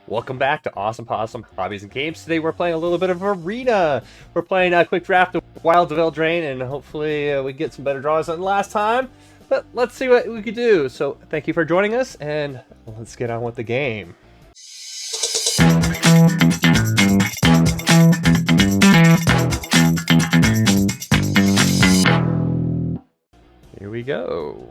Welcome back to Awesome Possum Hobbies and Games. Today we're playing a little bit of Arena. We're playing a quick draft of Wilds of Eldraine, and hopefully we get some better draws than last time. But let's see what we could do. So thank you for joining us, and let's get on with the game. Here we go.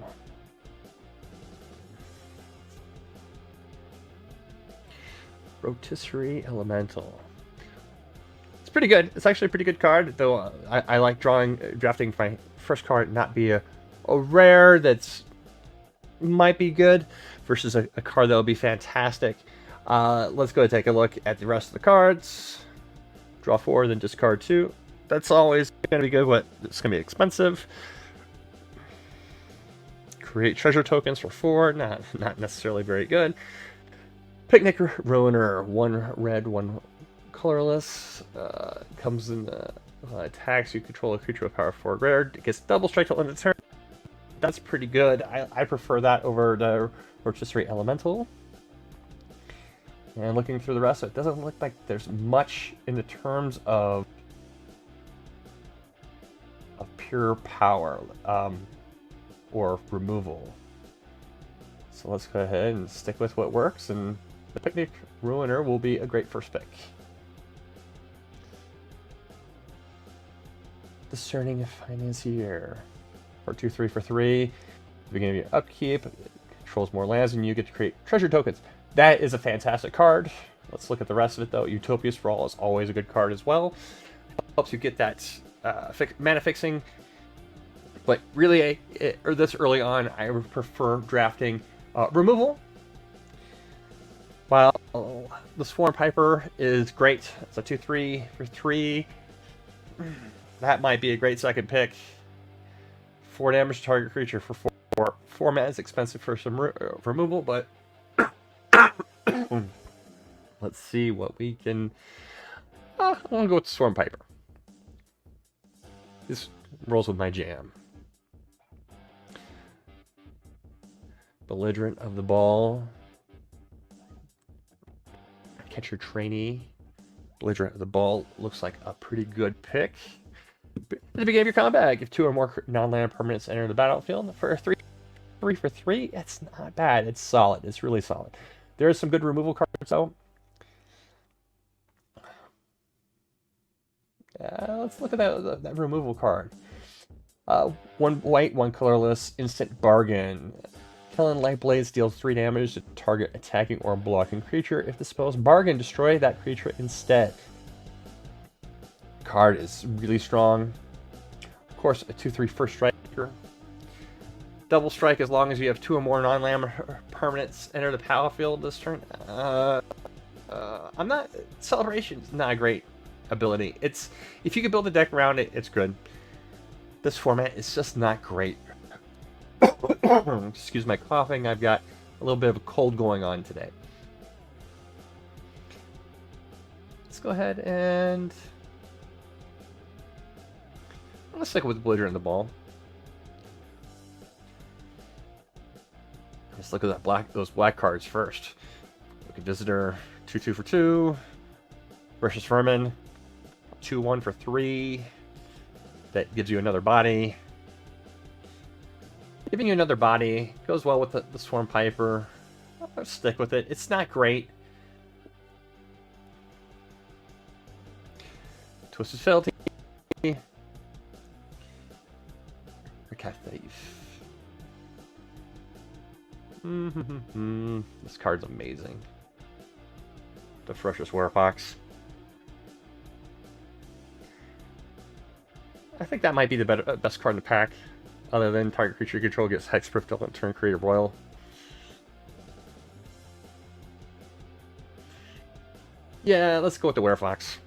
Rotisserie Elemental. It's pretty good. It's actually a pretty good card, though. I like drafting my first card not be a rare that's might be good versus a card that will be fantastic. Let's go take a look at the rest of the cards. Draw 4, then discard 2. That's always going to be good, but it's going to be expensive. Create treasure tokens for 4. Not necessarily very good. Picnic Ruiner, 1 red, 1 colorless. Comes in attacks. You control a creature with power 4 rare. It gets double strike till end of turn. That's pretty good. I prefer that over the Rotisserie Elemental. And looking through the rest of it, doesn't look like there's much in the terms of pure power or removal. So let's go ahead and stick with what works, and the Picnic Ruiner will be a great first pick. Discerning Financier. For 2/3 for 3. Beginning of your upkeep. Controls more lands, and you get to create treasure tokens. That is a fantastic card. Let's look at the rest of it, though. Utopia Sprawl is always a good card as well. Helps you get that mana fixing. But really, this early on, I would prefer drafting removal. While the Swarm Piper is great. It's a 2/3 for 3. That might be a great second pick. 4 damage to target creature for 4. 4 mana is expensive for some removal, but let's see what we can. I'm gonna go with the Swarm Piper. This rolls with my jam. Belligerent of the Ball. Catcher Trainee. Belligerent of the Ball looks like a pretty good pick. At the beginning of your combat, if 2 or more non-land permanents enter the battlefield for 3 for 3, it's not bad. It's solid. It's really solid. There are some good removal cards, though. Let's look at that removal card. 1 white, 1 colorless, instant bargain. Killing Lightblades deals 3 damage to target attacking or blocking creature. If dispels bargain, destroy that creature instead. Card is really strong. Of course, a 2/3 first striker. Double strike as long as you have 2 or more non-land permanents enter the battlefield this turn. I'm not. Celebration's not a great ability. It's if you can build a deck around it, it's good. This format is just not great. Excuse my coughing. I've got a little bit of a cold going on today. Let's go ahead and let's stick with Belligerent in the Ball. Let's look at those black cards first. Look at Visitor, 2/2 for 2. Versus Vermin, 2/1 for 3. That gives you another body. Giving you another body goes well with the Swarm Piper. I'll stick with it. It's not great. Twisted Fealty. Cat Thief. This card's amazing. The Ferocious Werewolf. I think that might be the best card in the pack. Other than target creature control gets hexproof till turn, create a royal. Yeah, let's go with the Werewolf.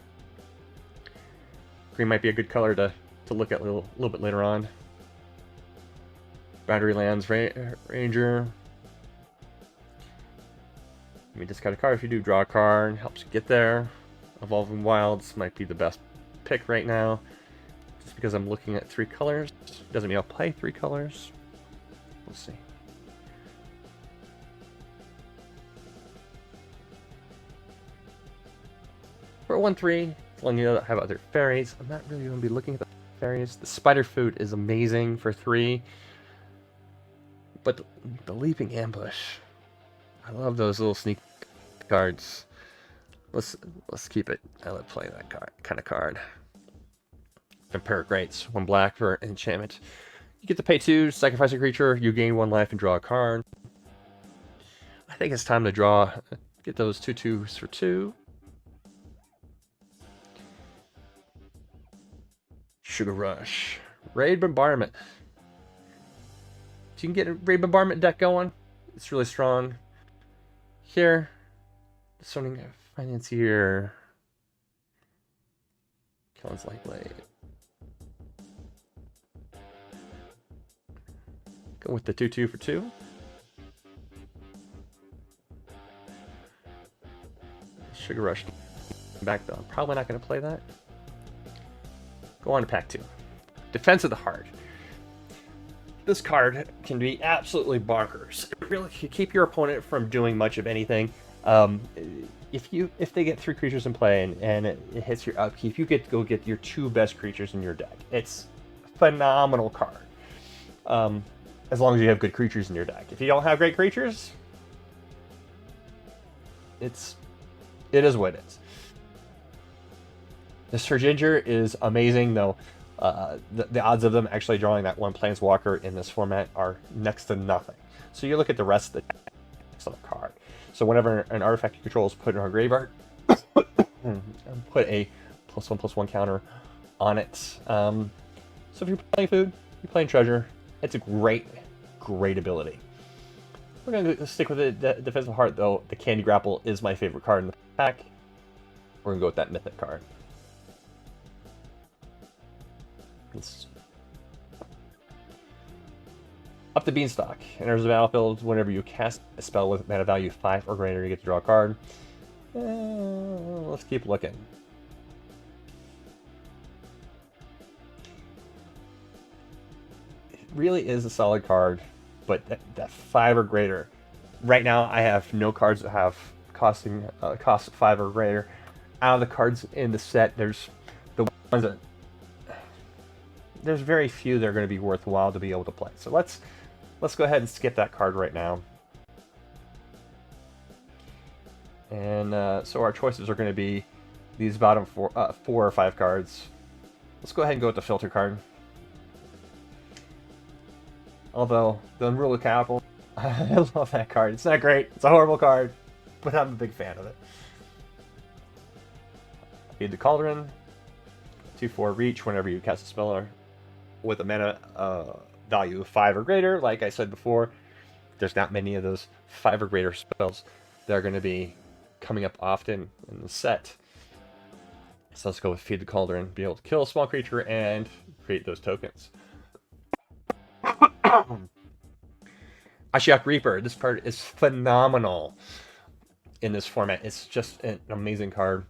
Green might be a good color to look at a little bit later on. Boundary Lands Ranger. Let me discard a card. If you do, draw a card. Helps you get there. Evolving Wilds might be the best pick right now. Just because I'm looking at 3 colors. Doesn't mean I'll play 3 colors. We'll see. For 1/3, letting you know that I have other fairies. I'm not really going to be looking at the fairies. The spider food is amazing for 3. But the leaping ambush, I love those little sneak cards. Let's keep it. I'll play that kind of card. Compare Greats. 1 black for enchantment. You get to pay 2, sacrifice a creature, you gain 1 life and draw a card. I think it's time to draw. Get those 2/2s for 2. Sugar Rush. Raid Bombardment. If you can get a Raid Bombardment deck going, it's really strong. Here, Discerning Financier. Killen's Lightblade. Go with the 2/2 for 2. Sugar Rush. Back though. I'm probably not going to play that. Go on to pack 2. Defense of the Heart. This card can be absolutely bonkers. It really can keep your opponent from doing much of anything. If they get 3 creatures in play and it hits your upkeep, you get to go get your 2 best creatures in your deck. It's a phenomenal card. As long as you have good creatures in your deck. If you don't have great creatures, it is what it is. The Surginger is amazing, though. The odds of them actually drawing that 1 planeswalker in this format are next to nothing. So you look at the rest of the text on the card. So whenever an artifact you control is put in our graveyard, put a +1/+1 counter on it. So if you're playing food, you're playing treasure, it's a great ability. We're going to stick with the Defensive Heart, though. The Candy Grapple is my favorite card in the pack. We're going to go with that Mythic card. Up the Beanstalk. Enters the battlefield whenever you cast a spell with mana value 5 or greater, you get to draw a card. Let's keep looking. It really is a solid card, but that 5 or greater. Right now, I have no cards that have cost 5 or greater. Out of the cards in the set, there's the ones that there's very few that are going to be worthwhile to be able to play. So let's go ahead and skip that card right now. And so our choices are going to be these bottom 4 or 5 cards. Let's go ahead and go with the filter card. Although the Unruly Capital, I love that card. It's not great. It's a horrible card, but I'm a big fan of it. Feed the Cauldron. 2/4 reach whenever you cast a spell with a mana value of 5 or greater. Like I said before, there's not many of those 5 or greater spells that are going to be coming up often in the set. So let's go with Feed the Cauldron, be able to kill a small creature and create those tokens. Ashiok Reaper. This card is phenomenal in this format. It's just an amazing card.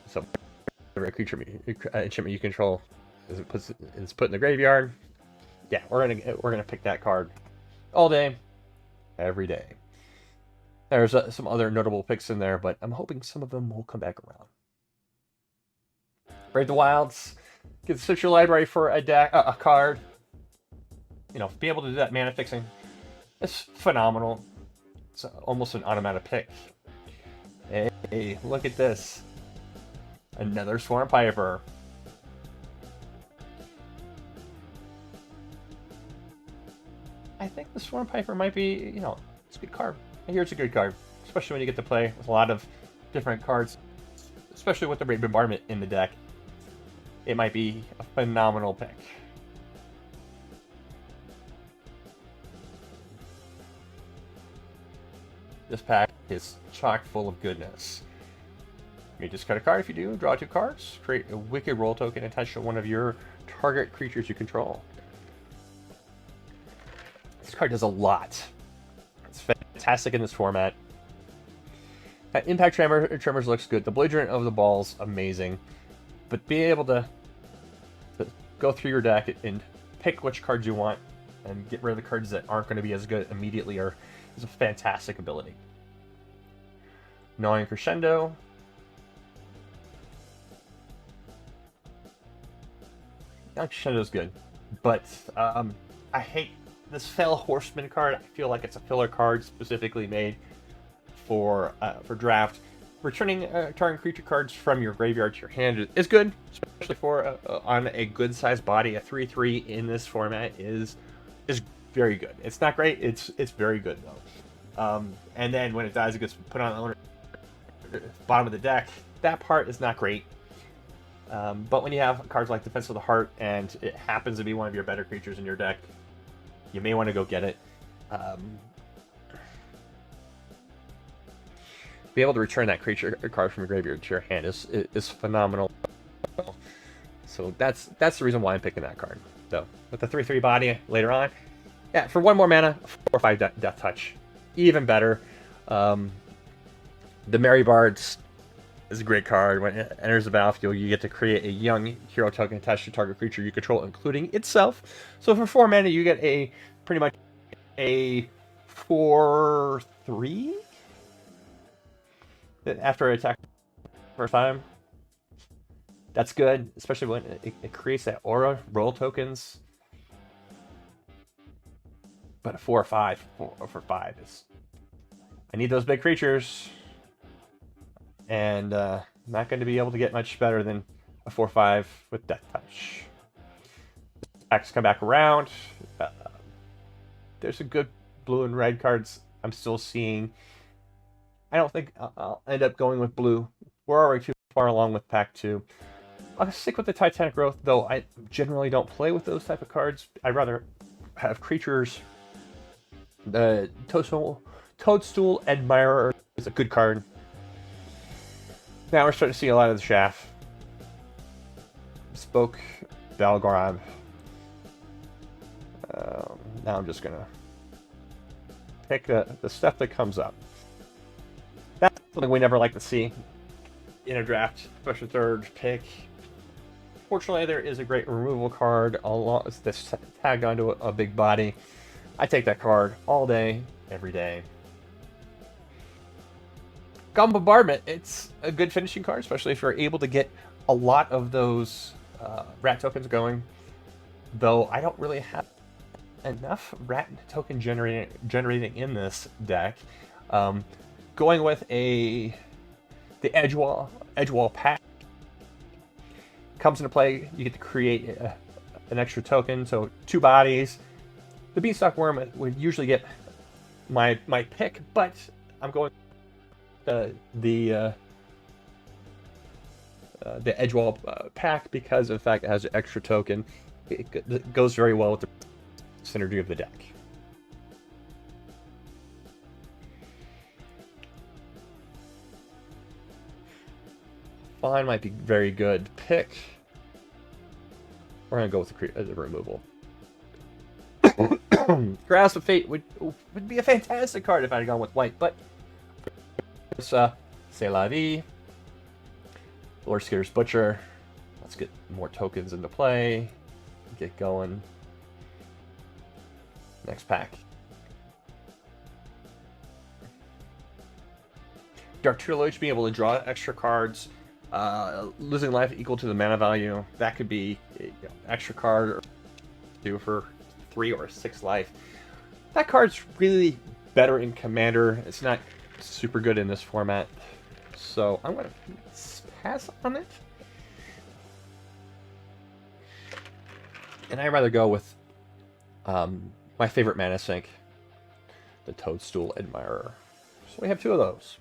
So every creature enchantment you control is put in the graveyard. Yeah, we're gonna pick that card all day, every day. There's some other notable picks in there, but I'm hoping some of them will come back around. Brave the Wilds. Get search your library for a card. You know, be able to do that mana fixing. It's phenomenal. It's almost an automatic pick. Hey, look at this. Another Swarm Piper. I think the Swarm Piper might be, you know, it's a good card. I hear it's a good card, especially when you get to play with a lot of different cards, especially with the Raid Bombardment in the deck. It might be a phenomenal pick. This pack is chock full of goodness. You discard a card. If you do, draw 2 cards. Create a Wicked Roll token attached to one of your target creatures you control. This card does a lot. It's fantastic in this format. Impact Tremors looks good. The Belligerent of the Balls, amazing. But being able to go through your deck and pick which cards you want and get rid of the cards that aren't going to be as good immediately is a fantastic ability. Gnawing Crescendo. Shadow's good, but I hate this Fell Horseman card. I feel like it's a filler card specifically made for draft. Returning target creature cards from your graveyard to your hand is good, especially for on a good-sized body. A 3/3 in this format is very good. It's not great. It's very good though. And then when it dies, it gets put on the owner bottom of the deck. That part is not great. But when you have cards like Defense of the Heart and it happens to be one of your better creatures in your deck, you may want to go get it. Be able to return that creature card from your graveyard to your hand is phenomenal. So that's the reason why I'm picking that card. So with the 3/3 body later on, yeah, for 1 more mana, 4/5 Death Touch, even better. The Merry Bards is a great card. When it enters the battlefield, you get to create a young hero token attached to target creature you control, including itself. So for 4 mana, you get a pretty much a 4/3 after attack first time. That's good, especially when it creates that aura roll tokens. But a 4 or 5 for 5 is. I need those big creatures. And not going to be able to get much better than a 4/5 with Death Touch. Packs come back around. There's some good blue and red cards I'm still seeing. I don't think I'll end up going with blue. We're already too far along with pack 2. I'll stick with the Titanic Growth, though I generally don't play with those type of cards. I'd rather have creatures. The Toadstool Admirer is a good card. Now we're starting to see a lot of the Shaft. Spoke, Valgrind. Now I'm just gonna pick the stuff that comes up. That's something we never like to see in a draft, especially third pick. Fortunately, there is a great removal card along that's tagged onto a big body. I take that card all day, every day. Goblin Bombardment, it's a good finishing card, especially if you're able to get a lot of those rat tokens going. Though I don't really have enough rat token generating in this deck. Going with the Edgewall Pack comes into play. You get to create an extra token, so 2 bodies. The Beanstalk Worm would usually get my pick, but I'm going the Edgewall Pack because of the fact it has an extra token. It goes very well with the synergy of the deck. Fine might be very good pick. We're gonna go with the removal. Grasp of Fate would be a fantastic card if I had gone with white, but C'est la vie. Lord Skitter's Butcher. Let's get more tokens into play. Get going. Next pack. Dark Tutelage, being able to draw extra cards. Losing life equal to the mana value. That could be extra card or 2 for 3 or 6 life. That card's really better in Commander. It's not super good in this format. So I'm going to pass on it. And I'd rather go with my favorite mana sink, the Toadstool Admirer. So we have 2 of those.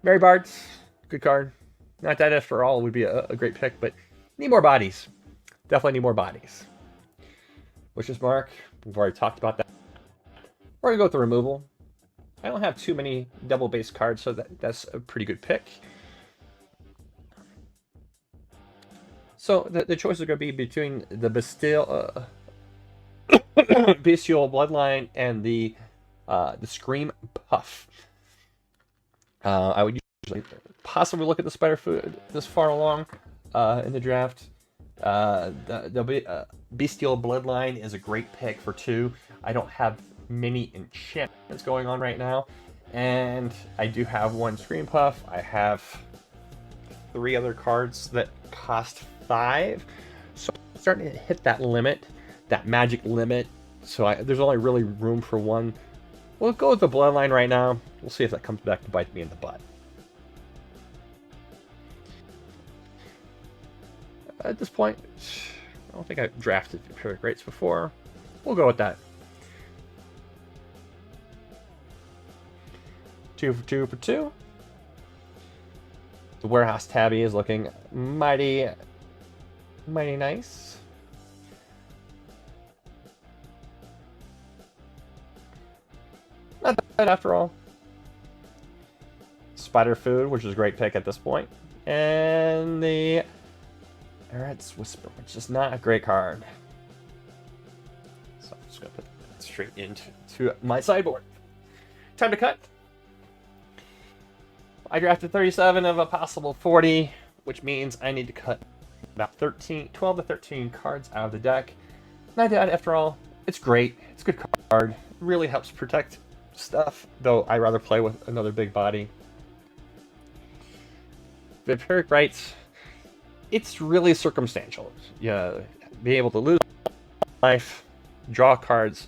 Merry Bards, good card. Not that for all would be a great pick, but need more bodies. Definitely need more bodies. Witch's Mark, we've already talked about that. We're going to go with the removal. I don't have too many double base cards, so that's a pretty good pick. So the choices are going to be between the Bestial Bloodline and the Scream Puff. I would usually possibly look at the Spider Food this far along in the draft. The Bestial Bloodline is a great pick for 2. I don't have many enchantments going on right now, and I do have 1 Scream Puff. I have 3 other cards that cost 5. So I'm starting to hit that limit, that magic limit. So there's only really room for one. We'll go with the Bloodline right now. We'll see if that comes back to bite me in the butt. At this point, I don't think I've drafted Imperial Greats before. We'll go with that. 2 for 2 for 2. The Warehouse Tabby is looking mighty nice. Not bad after all. Spider Food, which is a great pick at this point. And the Eret's Whisper, which is not a great card. So I'm just going to put that straight into my sideboard. Time to cut. I drafted 37 of a possible 40, which means I need to cut about 12 to 13 cards out of the deck. Not bad after all. It's great. It's a good card. It really helps protect stuff, though I'd rather play with another big body. Vampiric Rites, it's really circumstantial. Yeah, being able to lose life, draw cards.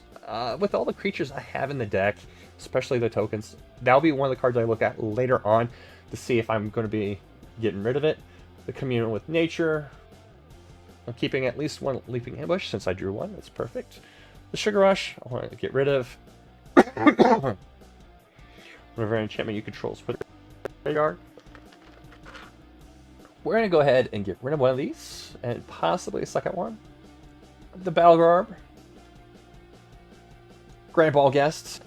With all the creatures I have in the deck, especially the tokens, that'll be one of the cards I look at later on to see if I'm going to be getting rid of it. The Communion with Nature. I'm keeping at least one Leaping Ambush since I drew one. That's perfect. The Sugar Rush, I want to get rid of. Whenever an enchantment you control is put radar. We're going to go ahead and get rid of one of these, and possibly a second one. The Battle Garb. Grand Ball Guest.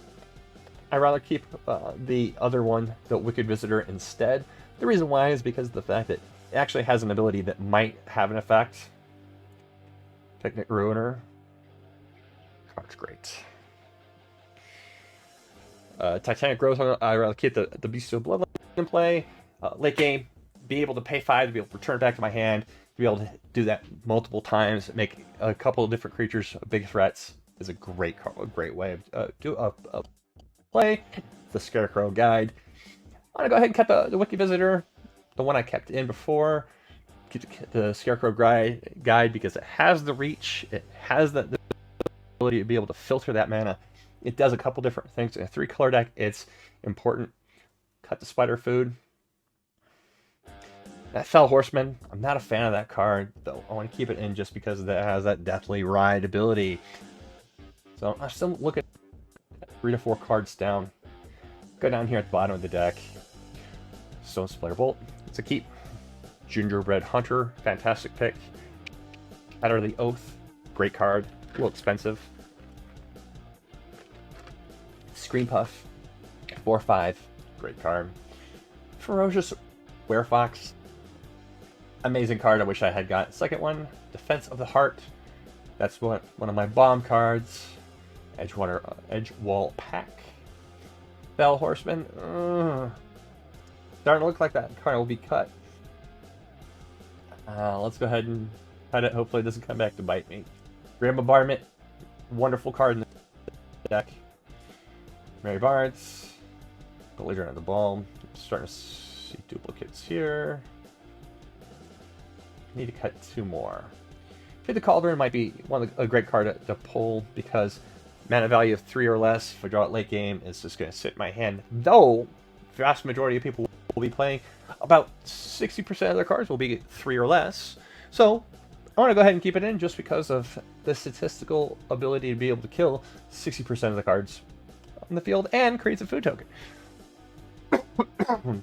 I'd rather keep the other one, the Wicked Visitor, instead. The reason why is because of the fact that it actually has an ability that might have an effect. Picnic Ruiner. Card's great. Titanic Growth, I'd rather keep the Bestial Bloodline in play. Late game, be able to pay 5 to be able to return it back to my hand, to be able to do that multiple times, make a couple of different creatures big threats is a great way of play. The Scarecrow Guide. I'm going to go ahead and cut the Wicked Visitor, the one I kept in before. Get the Scarecrow Guide because it has the reach, it has the ability to be able to filter that mana. It does a couple different things. In a 3-color deck, it's important. Cut the Spider Food. That Fell Horseman, I'm not a fan of that card, though I want to keep it in just because it has that Deathly Ride ability. So I'm still looking at 3 to 4 cards down. Go down here at the bottom of the deck. Stone Splatter Bolt, it's a keep. Gingerbread Hunter, fantastic pick. Shatter the Oath, great card, a little expensive. Screen Puff, 4/5, great card. Ferocious Werefox, amazing card. I wish I had got. Second one, Defense of the Heart. That's one of my bomb cards. Edgewall Pack. Fell Horseman. Starting to look like that card will be cut. Let's go ahead and cut it. Hopefully it doesn't come back to bite me. Grand Bombardment. Wonderful card in the deck. Mary Bards. Belligerent of the Ball. Starting to see duplicates here. Need to cut 2 more. Feed the Cauldron might be a great card to pull because mana value of 3 or less, if I draw it late game, is just going to sit in my hand. Though, the vast majority of people will be playing, about 60% of their cards will be 3 or less. So, I want to go ahead and keep it in just because of the statistical ability to be able to kill 60% of the cards on the field and creates a food token.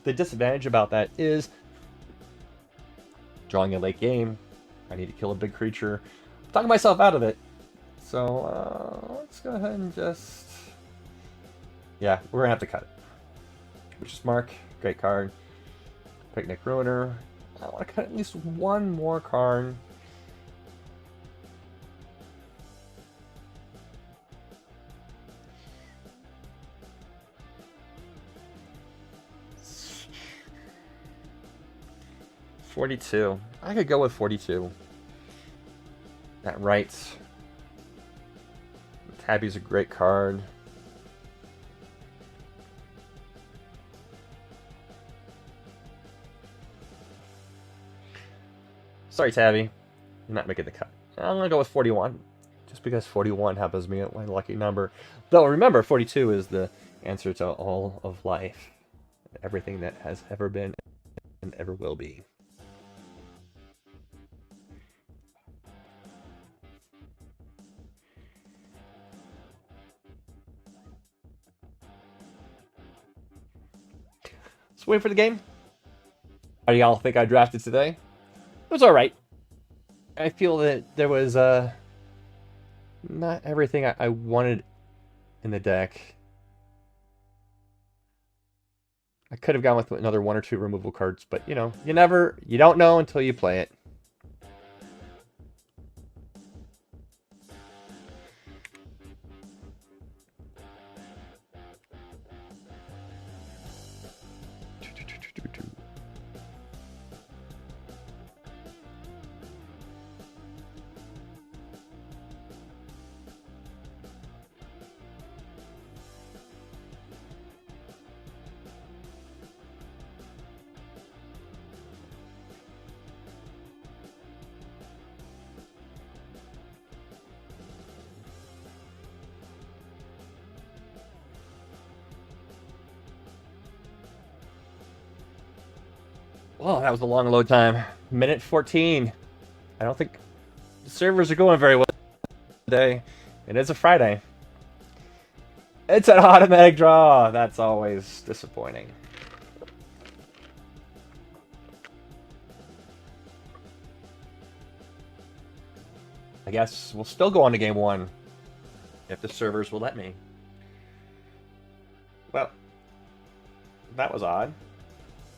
The disadvantage about that is drawing a late game. I need to kill a big creature. I'm talking myself out of it. So let's go ahead and just... Yeah, we're going to have to cut it. Witch's Mark, great card. Picnic Ruiner. I want to cut at least one more card. $42. I could go with 42. That writes. Tabby's a great card. Sorry, Tabby. You're not making the cut. I'm going to go with 41. Just because 41 happens to be my lucky number. Though, remember, 42 is the answer to all of life. Everything that has ever been and ever will be. Let's wait for the game. How do y'all think I drafted today? It was alright. I feel that there was not everything I wanted in the deck. I could have gone with another 1 or 2 removal cards, but you know, you don't know until you play it. Oh, that was a long load time. Minute 14. I don't think the servers are going very well today. It is a Friday. It's an automatic draw. That's always disappointing. I guess we'll still go on to game 1. If the servers will let me. Well, that was odd.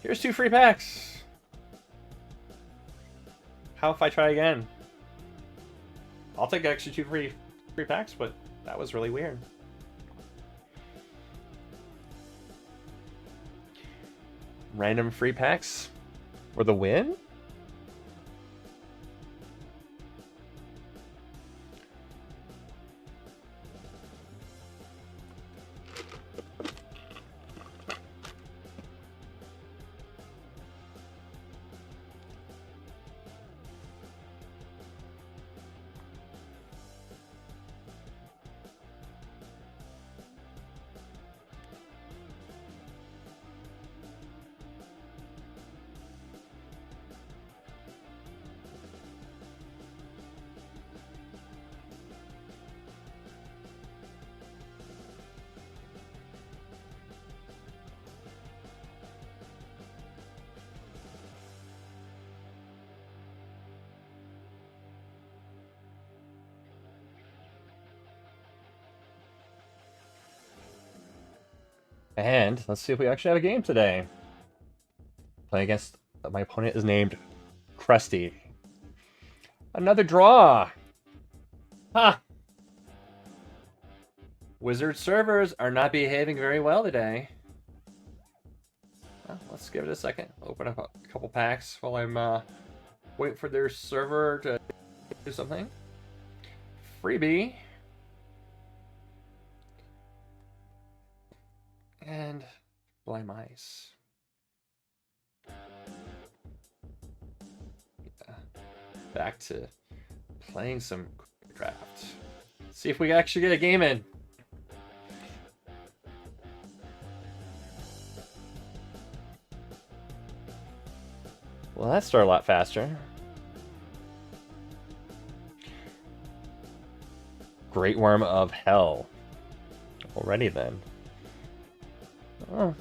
Here's 2 free packs. How if I try again? I'll take extra 2 free packs, but that was really weird. Random free packs for the win? And let's see if we actually have a game today. Playing against my opponent is named Krusty. Another draw. Huh. Wizard servers are not behaving very well today. Well, let's give it a second. Open up a couple packs while I'm waiting for their server to do something. Freebie. And Blind Mice. Yeah. Back to playing some draft. See if we actually get a game in. Well, that started a lot faster. Great Worm of Hell. Already then. Oh.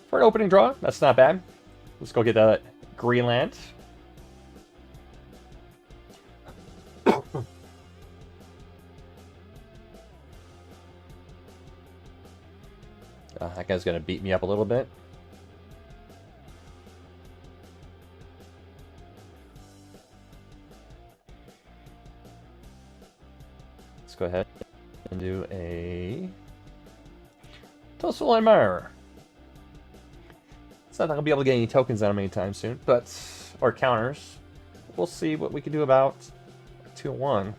For an opening draw, that's not bad. Let's go get that Greenland. That guy's gonna beat me up a little bit. Let's go ahead and do a Toastful Admirer. It's not that I'll be able to get any tokens on him anytime soon, but or counters. We'll see what we can do about 2-1.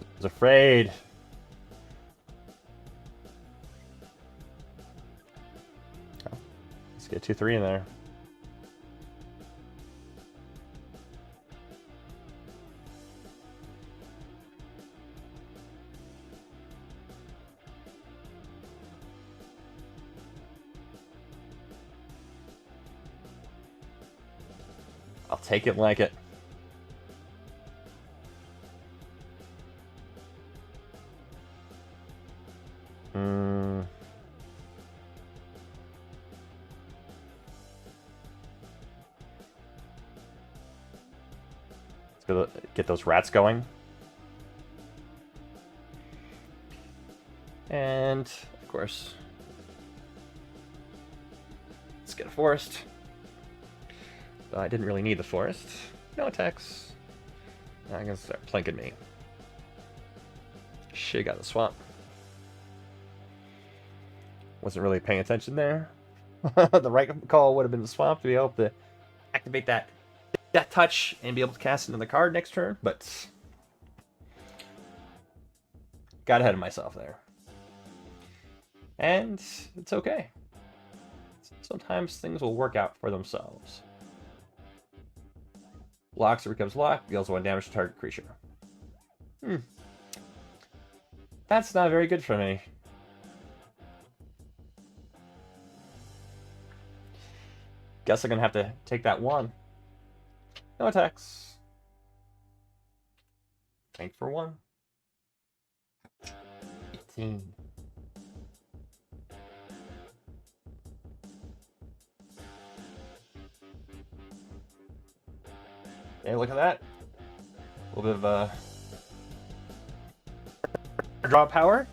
I was afraid. 2/3 in there. I'll take it like it. Let's go get those rats going. And, of course, let's get a forest. But I didn't really need the forest. No attacks. Now I'm going to start plinking me. Shit, got the swamp. Wasn't really paying attention there. The right call would have been the swamp to be able to activate that death touch and be able to cast another card next turn, but got ahead of myself there. And it's okay. Sometimes things will work out for themselves. Blocks, it becomes locked, deals 1 damage to target creature. That's not very good for me. Guess I'm gonna have to take that 1. No attacks. Bank for 1. 18. Hey, look at that. A little bit of draw power.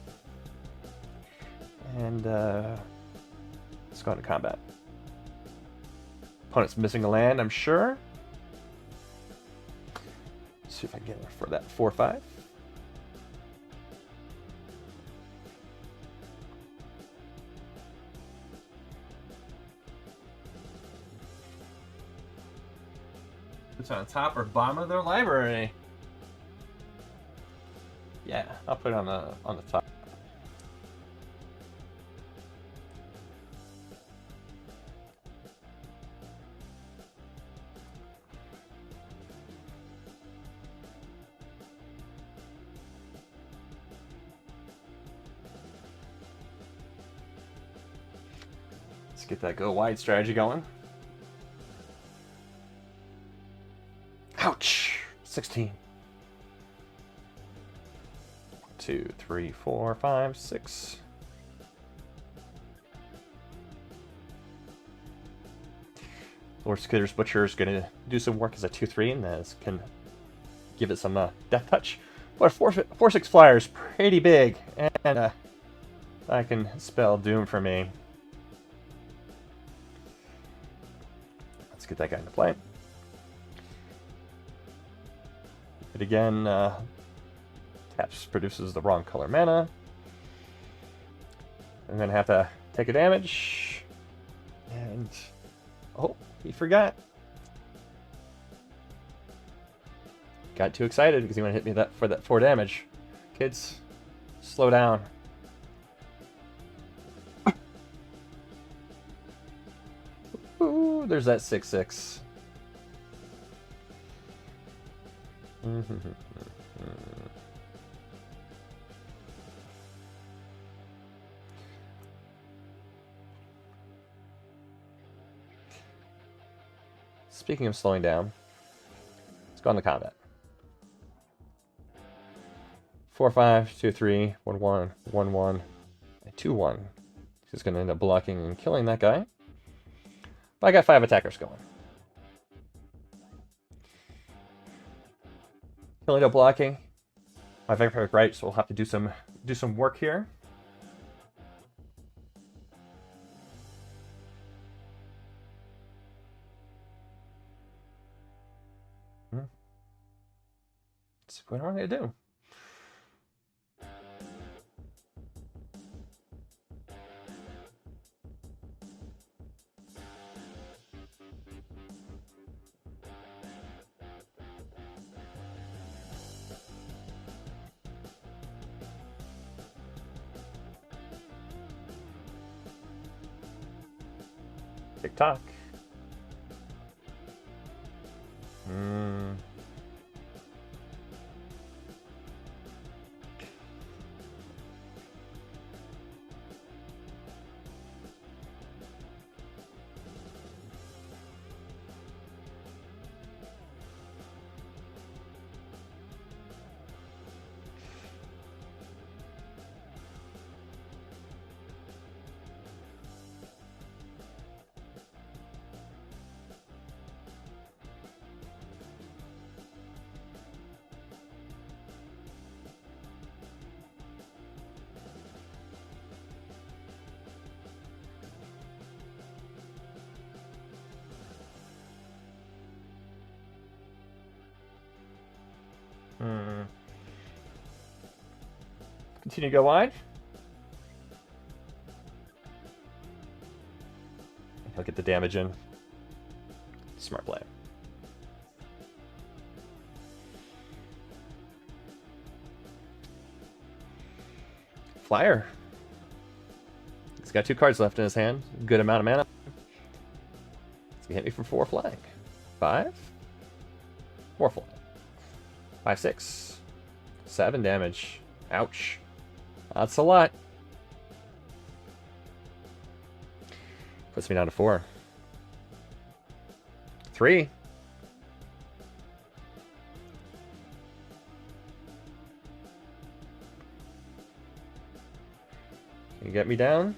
And let's go into combat. Opponent's missing a land, I'm sure. Let's see if I can get her for that 4/5. It's on top or bottom of their library. Yeah, I'll put it on the top. Let's get that go wide strategy going. Ouch! 16. 2, 3, 4, 5, 6. Lord Skitter's Butcher is going to do some work as a 2/3, and this can give it some death touch. But 4/6 flyer is pretty big, and that can spell doom for me. Let's get that guy into play. It again taps, produces the wrong color mana, and then have to take a damage. And oh, he forgot. Got too excited because he wanted to hit me for that 4 damage. Kids, slow down. Ooh, there's that 6/6. Speaking of slowing down, let's go on to combat. 4/5, 2/3, 1/1, 1/1, and 2/1. He's going to end up blocking and killing that guy. But I got 5 attackers going. Killing, no blocking. My Vampiric Right, so we'll have to do some work here. Let's see what I'm going to do. TikTok. Hmm. Continue to go wide. He'll get the damage in. Smart play. Flyer. He's got 2 cards left in his hand. Good amount of mana. He's gonna hit me for 4 flying. 5. 4 flying. 5, 6. 7 damage. Ouch. That's a lot. Puts me down to 4. 3. Can you get me down?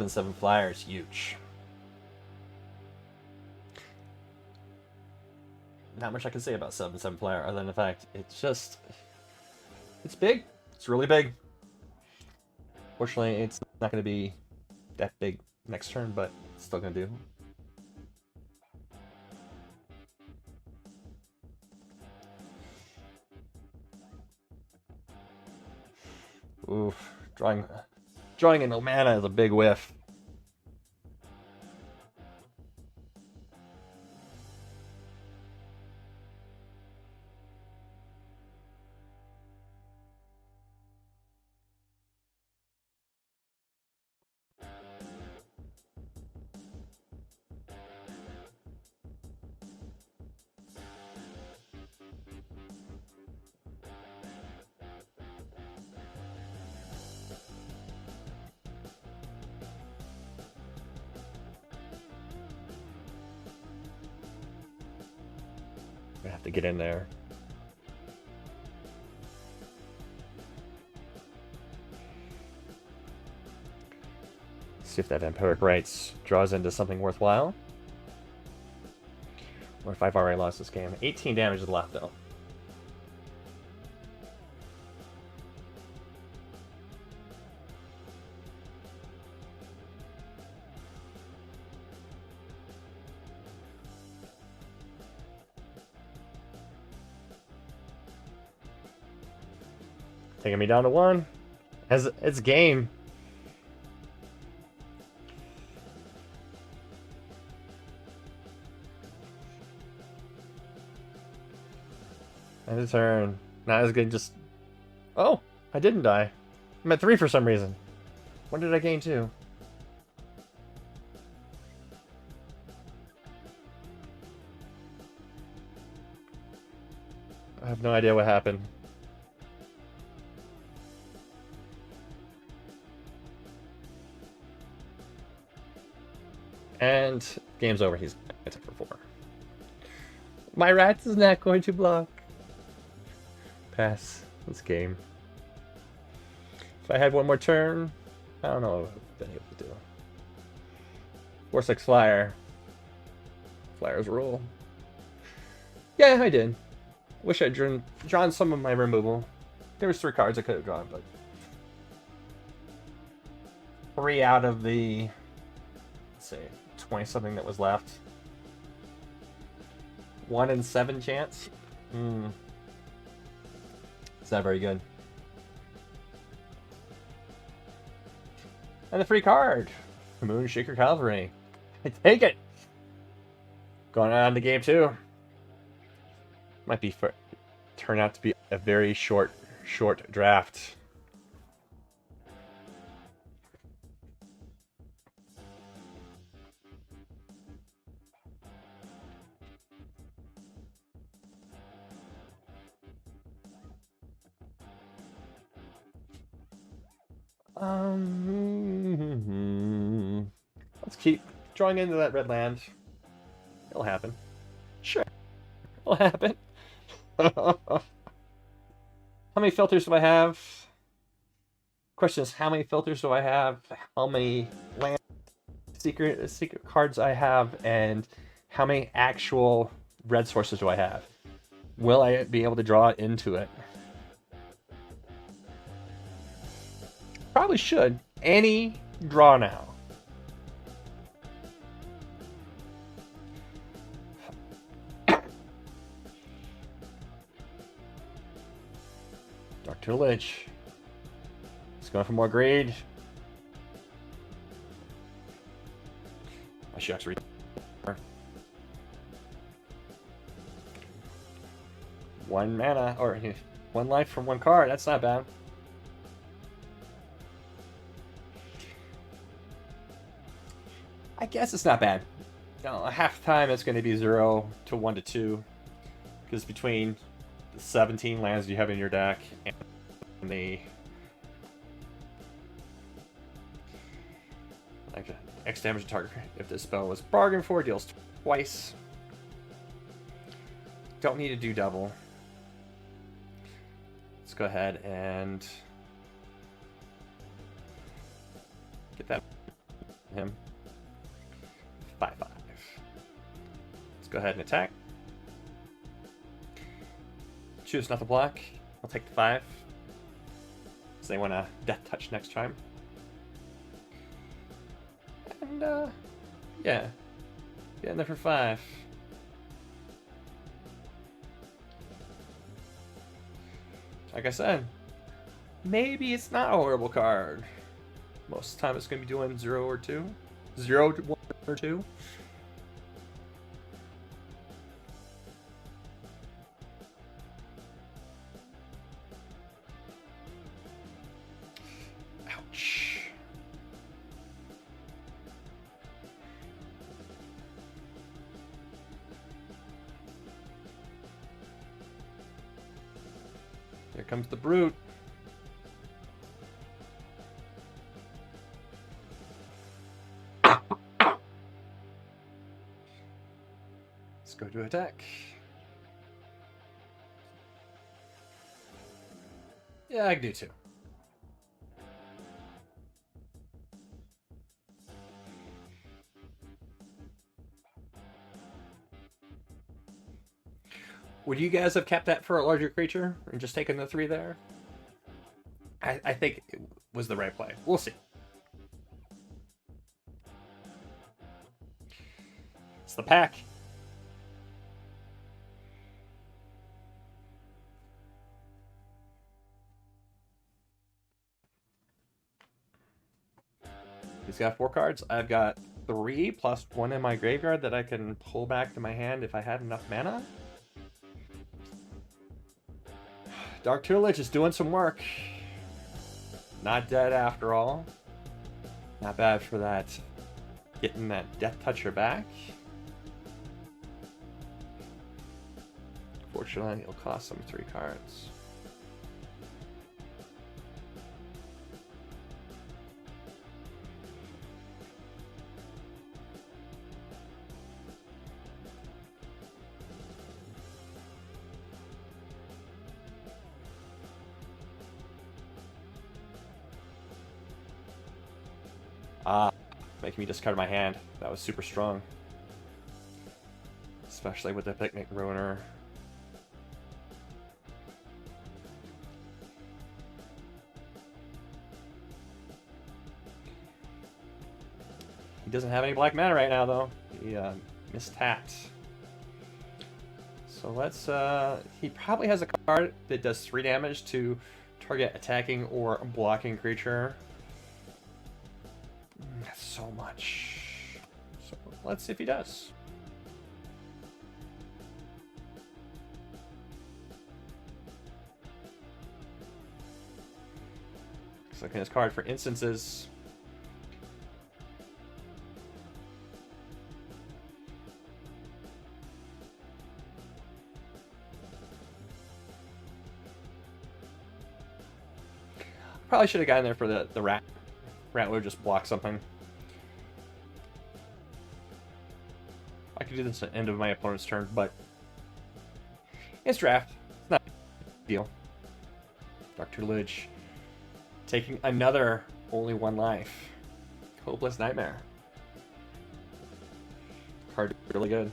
Seven flyers, huge. Not much I can say about 7/7 flyer other than the fact it's big. It's really big. Fortunately, it's not going to be that big next turn, but it's still going to do. Oof, drawing in no mana is a big whiff. I have to get in there. See if that Vampiric Rites draws into something worthwhile. Or if I've already lost this game. 18 damage is left though. Taking me down to 1. As it's game. End of turn. Not as good, just... Oh! I didn't die. I'm at 3 for some reason. When did I gain 2? I have no idea what happened. And game's over. He's attack for 4. My rat is not going to block. Pass. This game. If I had one more turn, I don't know what I've been able to do. 4/6 flyer. Flyers rule. Yeah, I did. Wish I'd drawn some of my removal. There was 3 cards I could have drawn, but 3 out of the, let's say, 20 something that was left. 1 in 7 chance. It's not very good. And the free card, Moonshaker Cavalry. I take it. Going on to game 2. Might be turn out to be a very short draft. Let's keep drawing into that red land. It'll happen. Sure, it'll happen. How many filters do I have? Question is, how many filters do I have? How many land secret cards I have, and how many actual red sources do I have? Will I be able to draw into it? Probably should. Any draw now. Dark Tutelage. It's going for more greed. I should actually. One mana, or one life from one card. That's not bad. I guess it's not bad. Half the time it's going to be 0 to 1 to 2. Because between the 17 lands you have in your deck and the X damage to target. If this spell was bargained for, deals twice. Don't need to do double. Let's go ahead and get that him. 5/5. Let's go ahead and attack. Choose not to block. I'll take the 5. So they want to death touch next time. And yeah, get in there for 5. Like I said, maybe it's not a horrible card. Most of the time it's going to be doing 0 or 2. 0 to 1 or 2. Ouch. Here comes the brute. Let's go to attack. Yeah, I can do 2. Would you guys have kept that for a larger creature and just taken the 3 there? I think it was the right play. We'll see. It's the pack. He's got 4 cards. I've got 3 plus 1 in my graveyard that I can pull back to my hand if I had enough mana. Dark Tutelage is doing some work. Not dead after all. Not bad for that. Getting that Death Toucher back. Fortunately, it'll cost them 3 cards. Making me discard my hand. That was super strong. Especially with the Picnic Ruiner. He doesn't have any black mana right now, though. He mistapped. So let's... he probably has a card that does 3 damage to target attacking or blocking creature. That's so much. So let's see if he does. Looking at his card for instances. Probably should have gotten there for the rat. Rat would just block something. I could do this at the end of my opponent's turn, but it's draft. It's not a big deal. Dark Tutelage. Taking another only one life. Hopeless Nightmare. Card really good.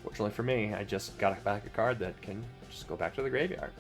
Fortunately for me, I just got back a card that can just go back to the graveyard.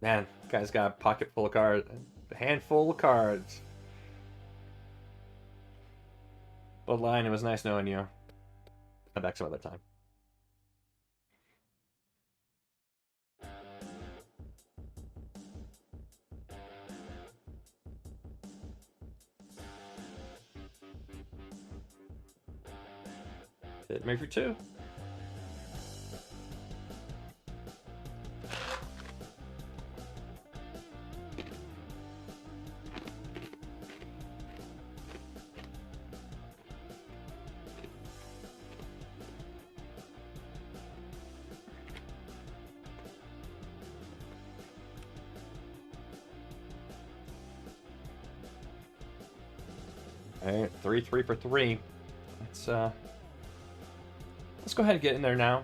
Man, guy's got a pocket full of cards, a handful of cards. Bloodline, it was nice knowing you. Come back some other time. Hit me for 2. Alright, 3 for 3. Let's go ahead and get in there now.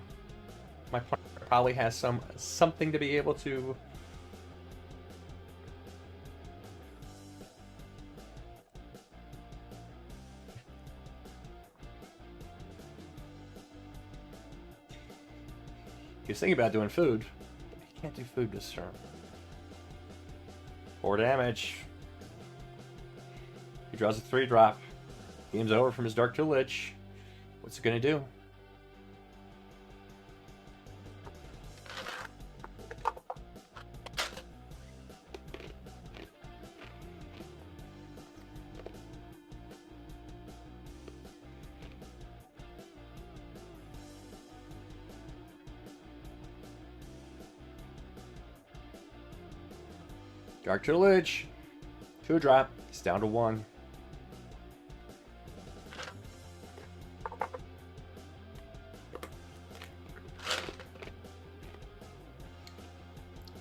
My partner probably has something to be able to he was thinking about doing food, but he can't do food this turn. 4 damage. He draws a 3-drop. Game's over from his Dark Tutelage. What's it gonna do? Dark Tutelage. 2-drop. It's down to 1.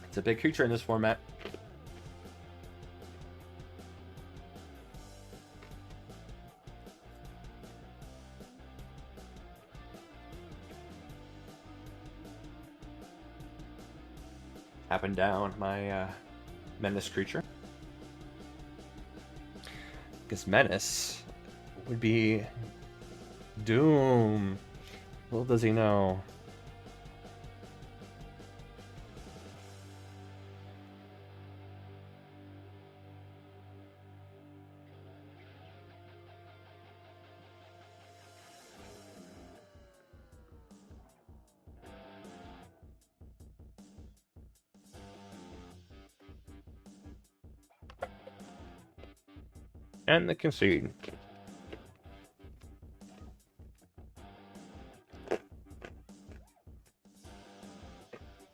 It's a big creature in this format. Tapping down my Menace creature. Because Menace would be Doom. Little does he know. And the concede.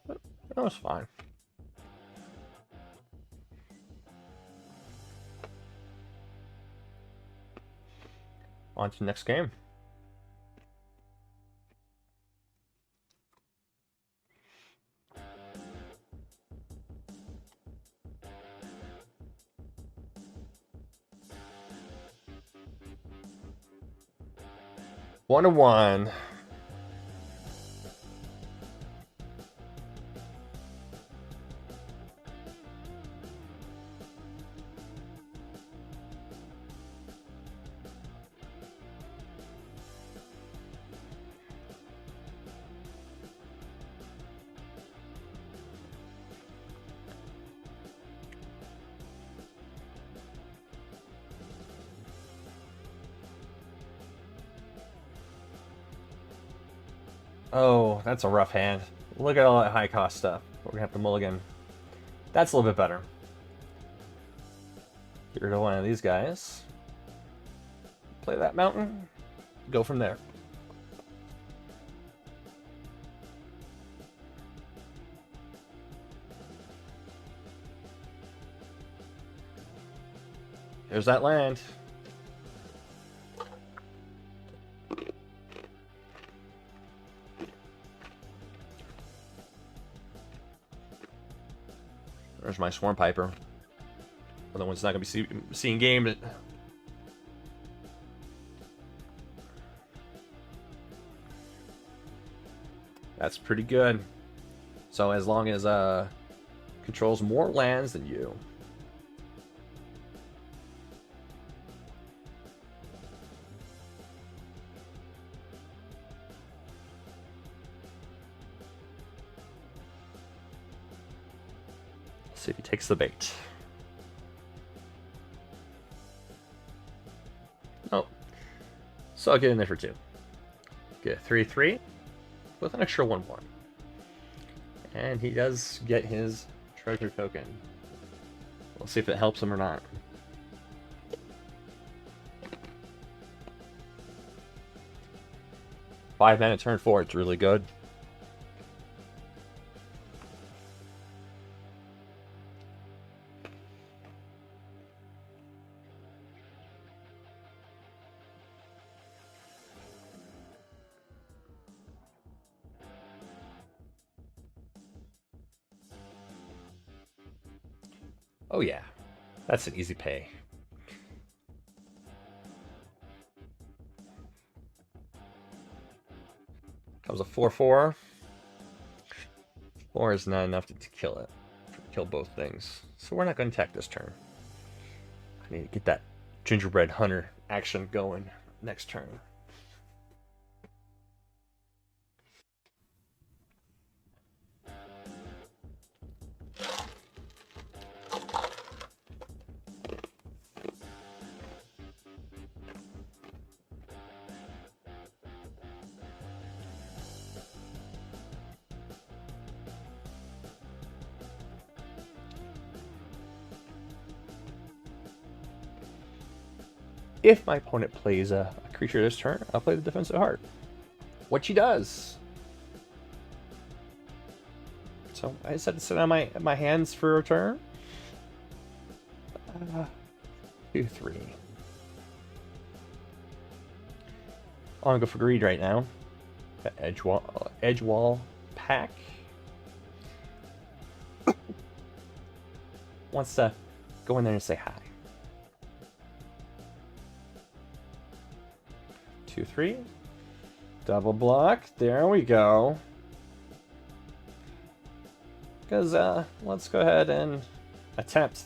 That was fine. On to the next game. One to one. Oh, that's a rough hand. Look at all that high cost stuff. We're gonna have to mulligan. That's a little bit better. Get rid of one of these guys. Play that mountain. Go from there. There's that land. There's my Swarm Piper. Other one's not going to be seeing game. But that's pretty good. So as long as controls more lands than you. See if he takes the bait. Oh. So I'll get in there for 2. Get a 3/3 with an extra 1/1. And he does get his treasure token. We'll see if it helps him or not. Five mana turn 4, it's really good. Oh yeah, that's an easy pay. Comes a 4/4. 4 is not enough to kill it. Kill both things. So we're not going to attack this turn. I need to get that gingerbread hunter action going next turn. If my opponent plays a creature this turn, I'll play the Defensive Heart. What she does. So I just had to sit on my hands for a turn. 2/3. I want to go for greed right now. Got edge wall pack. Wants to go in there and say hi. 2/3. Double block. There we go. Because let's go ahead and attempt.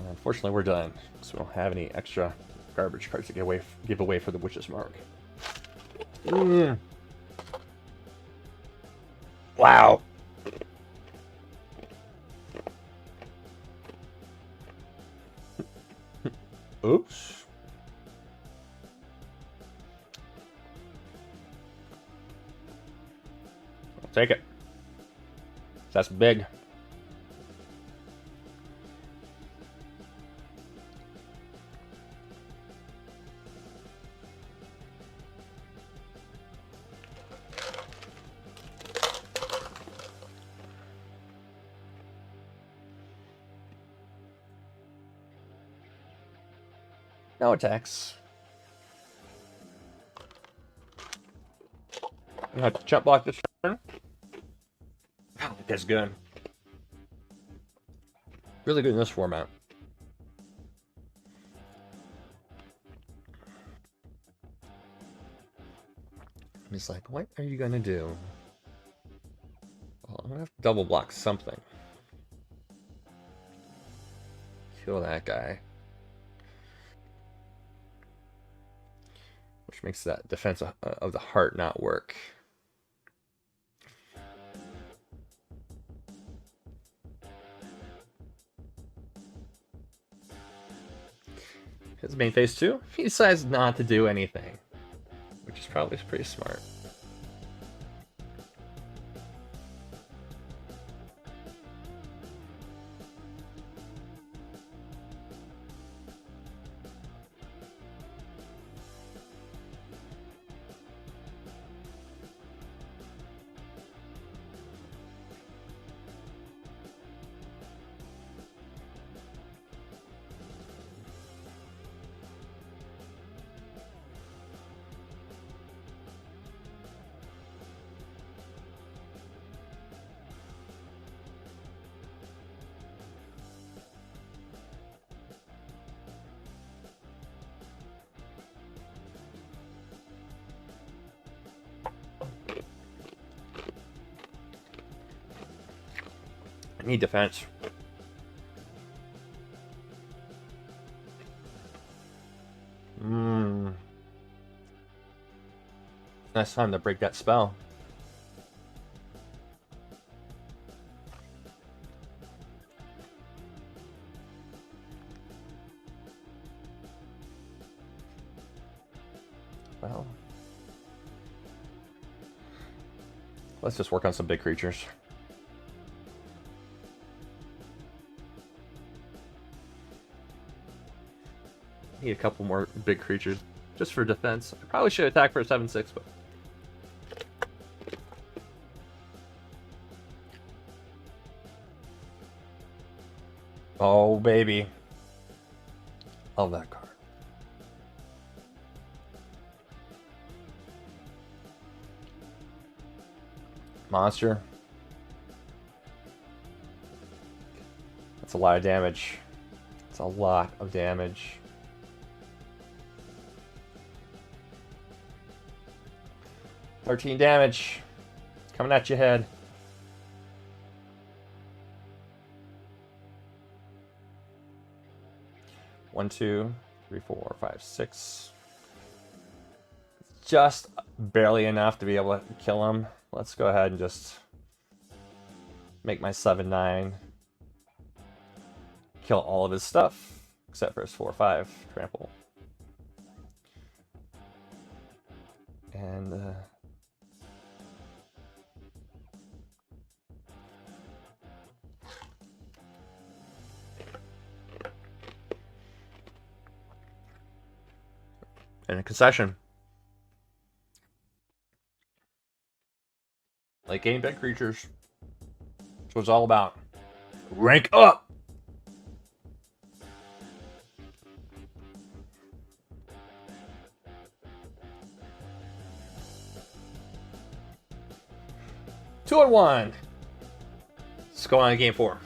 Unfortunately, we're done, so we don't have any extra garbage cards to give away for the Witch's Mark. Wow. Oops. I'll take it. That's big. No attacks. You have to jump block this turn. That's good. Really good in this format. Let me is like, what are you gonna do? Well, I'm gonna have to double block something. Kill that guy. Which makes that defense of the heart not work. His main phase 2, he decides not to do anything, which is probably pretty smart. I need defense. Nice time to break that spell. Well, let's just work on some big creatures. Need a couple more big creatures just for defense. I probably should attack for a 7/6, but oh baby, love that card. Monster. That's a lot of damage. It's a lot of damage. $13 damage. Coming at your head. One, 2, 3, 4, 5, 6. Just barely enough to be able to kill him. Let's go ahead and just make my 7/9. Kill all of his stuff, except for his 4/5 trample. And a concession. Like game big creatures. That's what it's all about. Rank up! Two and one. Let's go on to game 4.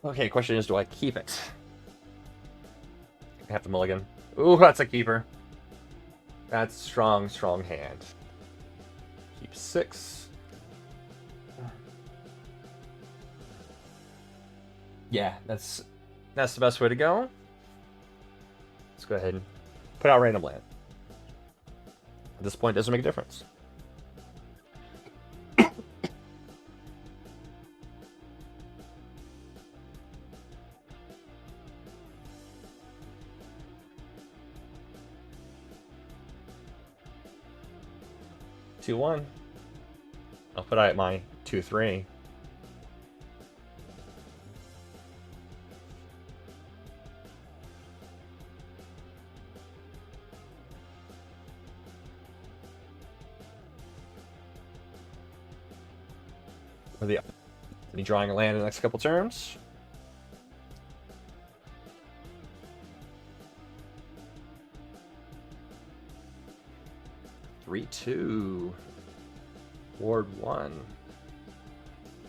Okay, question is, do I keep it? I have to mulligan. Ooh, that's a keeper. That's strong, strong hand. Keep 6. Yeah, that's the best way to go. Let's go ahead and put out random land. At this point, it doesn't make a difference. Two, 1. I'll put out my 2/3. for the any drawing a land in the next couple turns. Three, 2. Ward 1.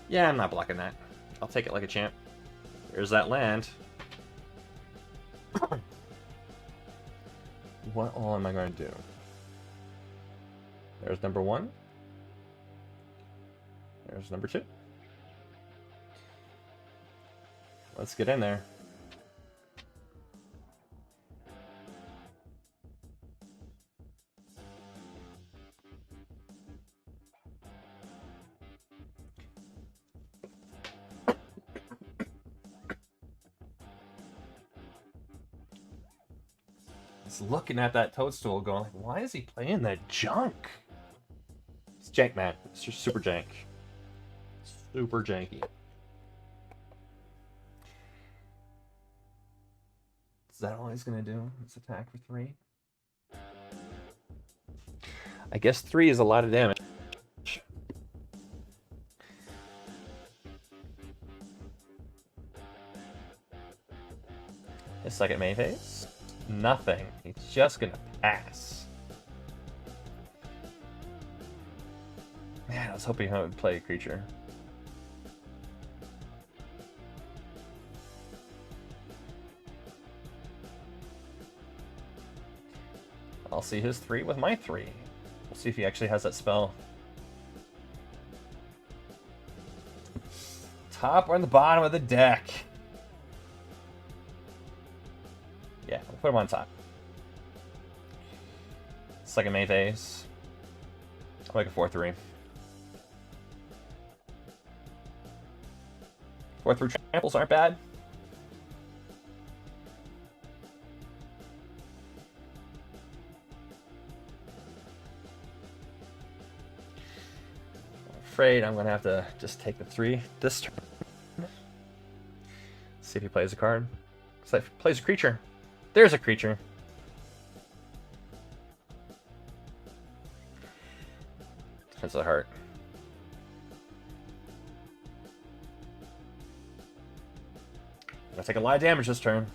Yeah, I'm not blocking that. I'll take it like a champ. There's that land. What all am I going to do? There's number 1. There's number 2. Let's get in there. Looking at that toadstool going, like, why is he playing that junk? It's jank, man. It's just super jank. Super janky. Is that all he's gonna do? Let's attack for 3. I guess 3 is a lot of damage. His second main phase. Nothing. He's just gonna pass. Man, I was hoping I would play a creature. I'll see his 3 with my 3. We'll see if he actually has that spell. Top or on the bottom of the deck? Yeah, we'll put him on top. Second main phase. I'll make a 4-3. 4-3 tramples aren't bad. I'm afraid I'm going to have to just take the 3 this turn. See if he plays a card. So if he plays a creature. There's a creature. Defense of the Heart. I'm gonna take a lot of damage this turn.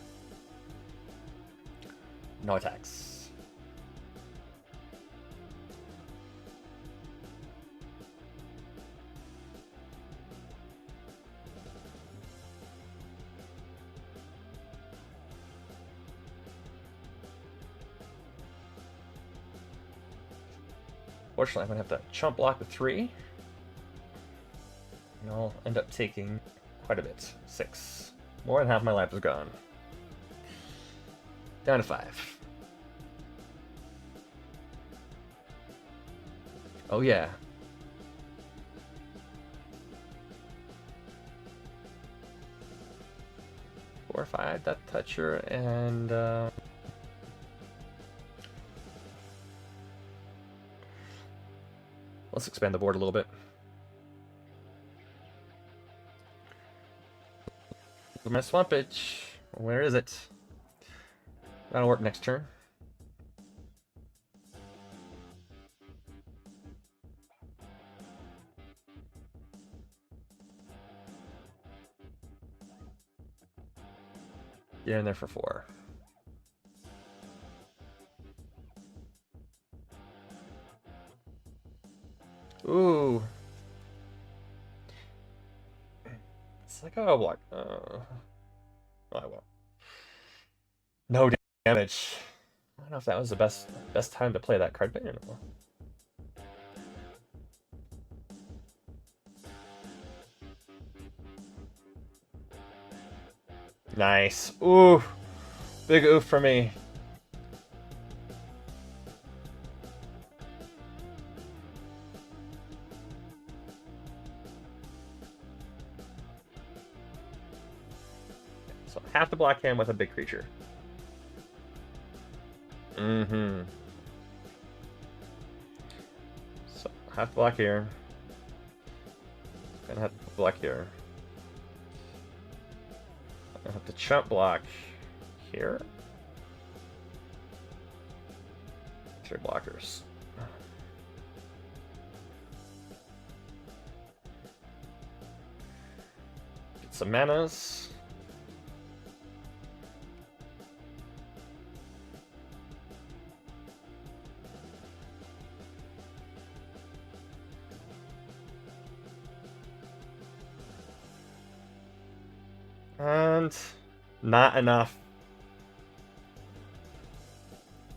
No attacks. Fortunately, I'm going to have to chump block the 3. And I'll end up taking quite a bit. 6. More than half my life is gone. Down to 5. Oh yeah. 4 or 5, Death Toucher, and let's expand the board a little bit. My Swampage. Where is it? That'll work next turn. Get in there for 4. Ooh. It's like, oh, block. Oh, I will. No damage. I don't know if that was the best time to play that card, but you know. Nice. Ooh. Big oof for me. So I have to block him with a big creature. Mm-hmm. So I have to block here. Gonna have to block here. I have to chump block here. 3 blockers. some manas. And not enough.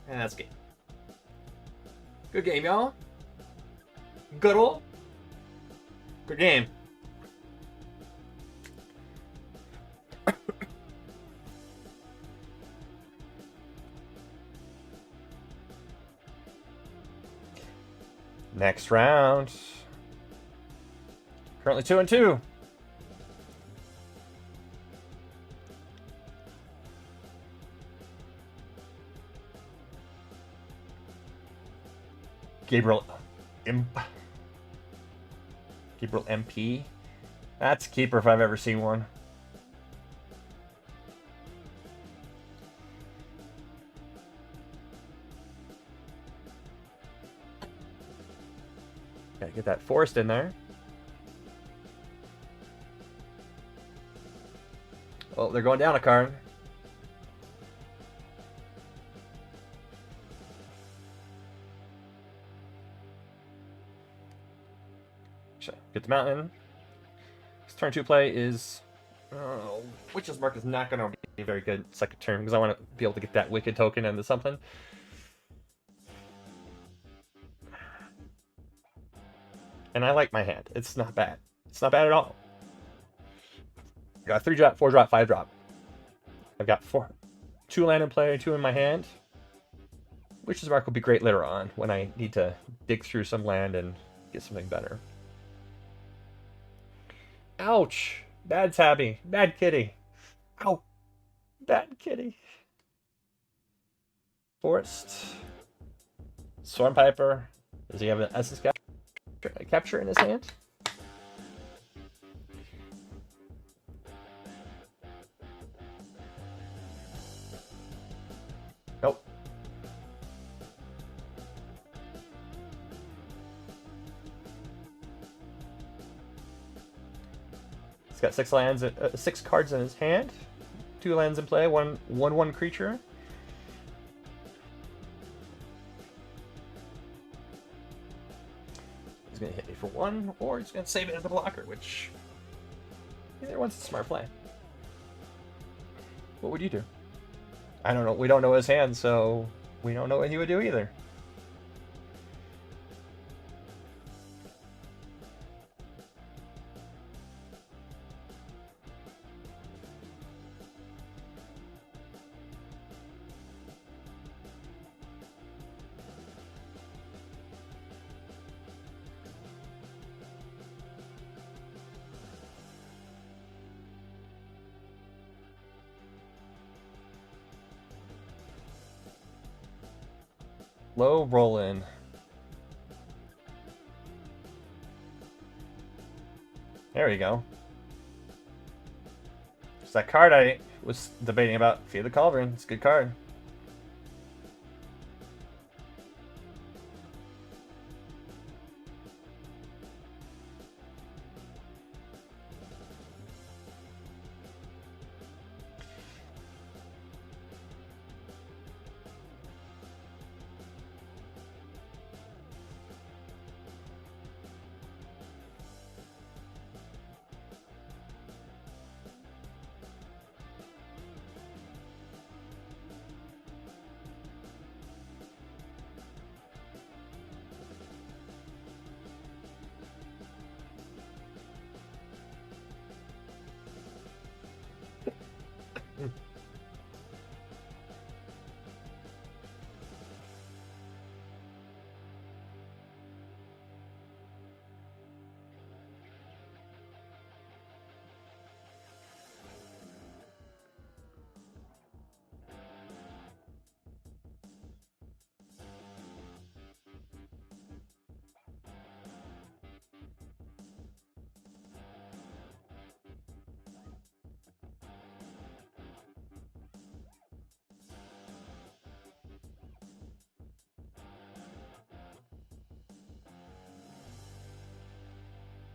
Yeah, that's good. Good game, y'all. Good ol'. Good game. Next round. Currently 2-2. Gabriel MP. That's a keeper if I've ever seen one. Gotta get that forest in there. Oh, they're going down a card. Get the mountain. This turn 2 play is... Witch's Mark is not going to be very good second turn because I want to be able to get that Wicked token into something. And I like my hand. It's not bad. It's not bad at all. I got 3-drop, 4-drop, 5-drop. I've got 2 land in play, 2 in my hand. Witch's Mark will be great later on when I need to dig through some land and get something better. Ouch! Bad tabby. Bad kitty. Ow! Bad kitty. Forest. Storm Piper. Does he have an essence capture in his hand? Nope. He's got 6 lands, 6 cards in his hand. 2 lands in play. 1/1 creature. He's gonna hit me for 1, or he's gonna save it as a blocker, which either one's a smart play. What would you do? I don't know. We don't know his hand, so we don't know what he would do either. Low roll-in. There we go. It's that card I was debating about. Feed the Cauldron. It's a good card.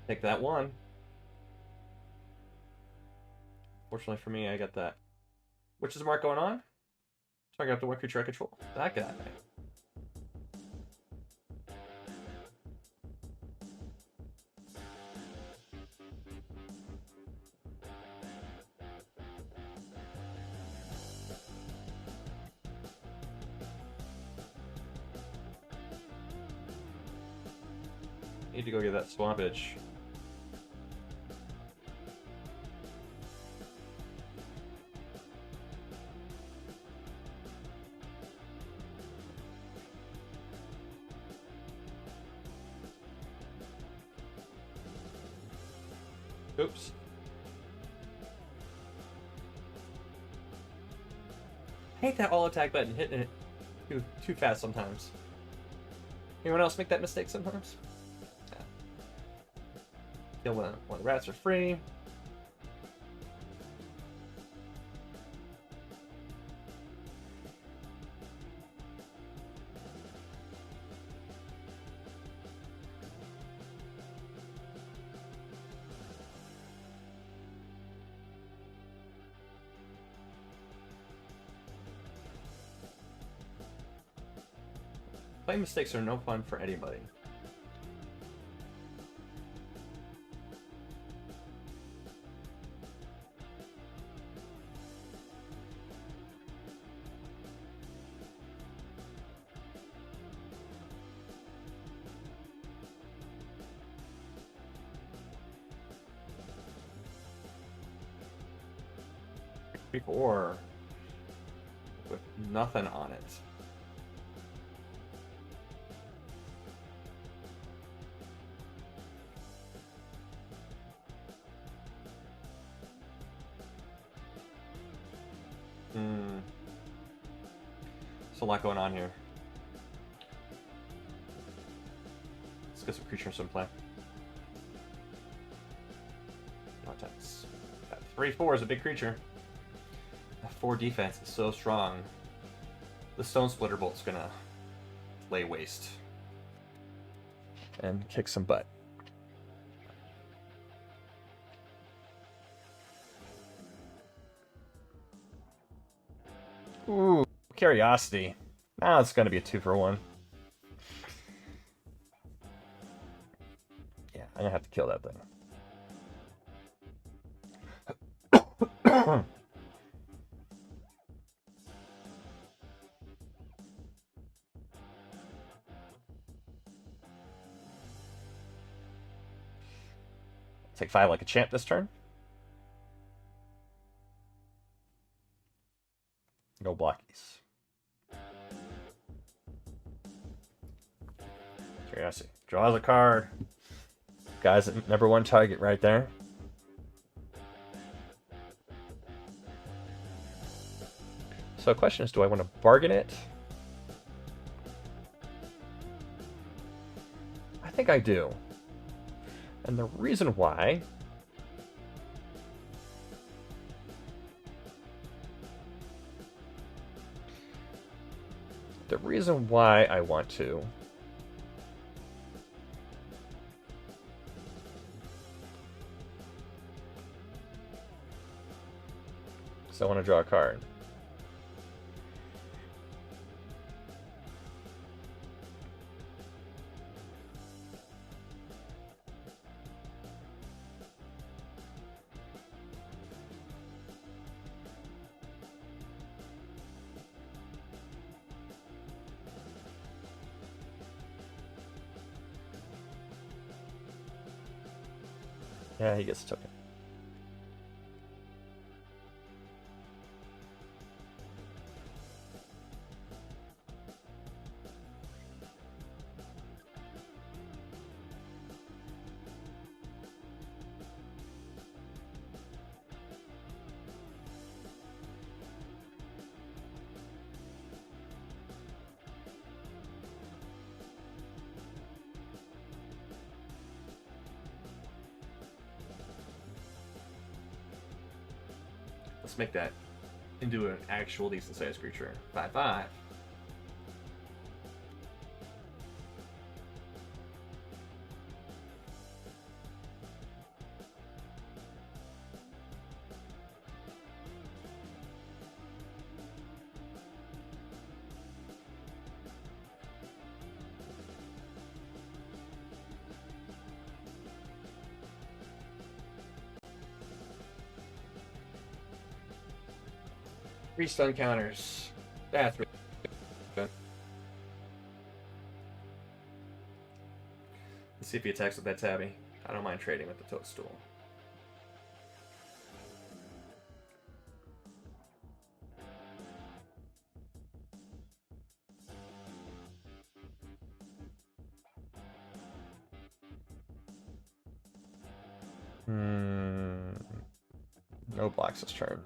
Take that 1. Unfortunately for me, I got that Witch's Mark going on. So I got the one creature I control. That guy. Need to go get that swampage. Oops. I hate that all attack button hitting it too fast sometimes. Anyone else make that mistake sometimes? Yeah. Kill when rats are free. Play mistakes are no fun for anybody. Or with nothing on it. There's a lot going on here. Let's get some creatures in play. Context. That 3/4 is a big creature. That 4 defense is so strong. The Stone Splitter Bolt's gonna lay waste. And kick some butt. Ooh, Curiosity. Now it's gonna be a 2-for-1. Yeah, I'm gonna have to kill that thing. Take 5 like a champ this turn. No blockies. Curiosity. Draws a card. Guys at #1 target right there. So the question is, do I want to bargain it? I think I do. And the reason why I want to is I want to draw a card. Yeah, he gets a token. Let's make that into an actual decent sized creature. 5/5. 3 stun counters. That's really good. Let's see if he attacks with that tabby. I don't mind trading with the toadstool. No blocks this turn.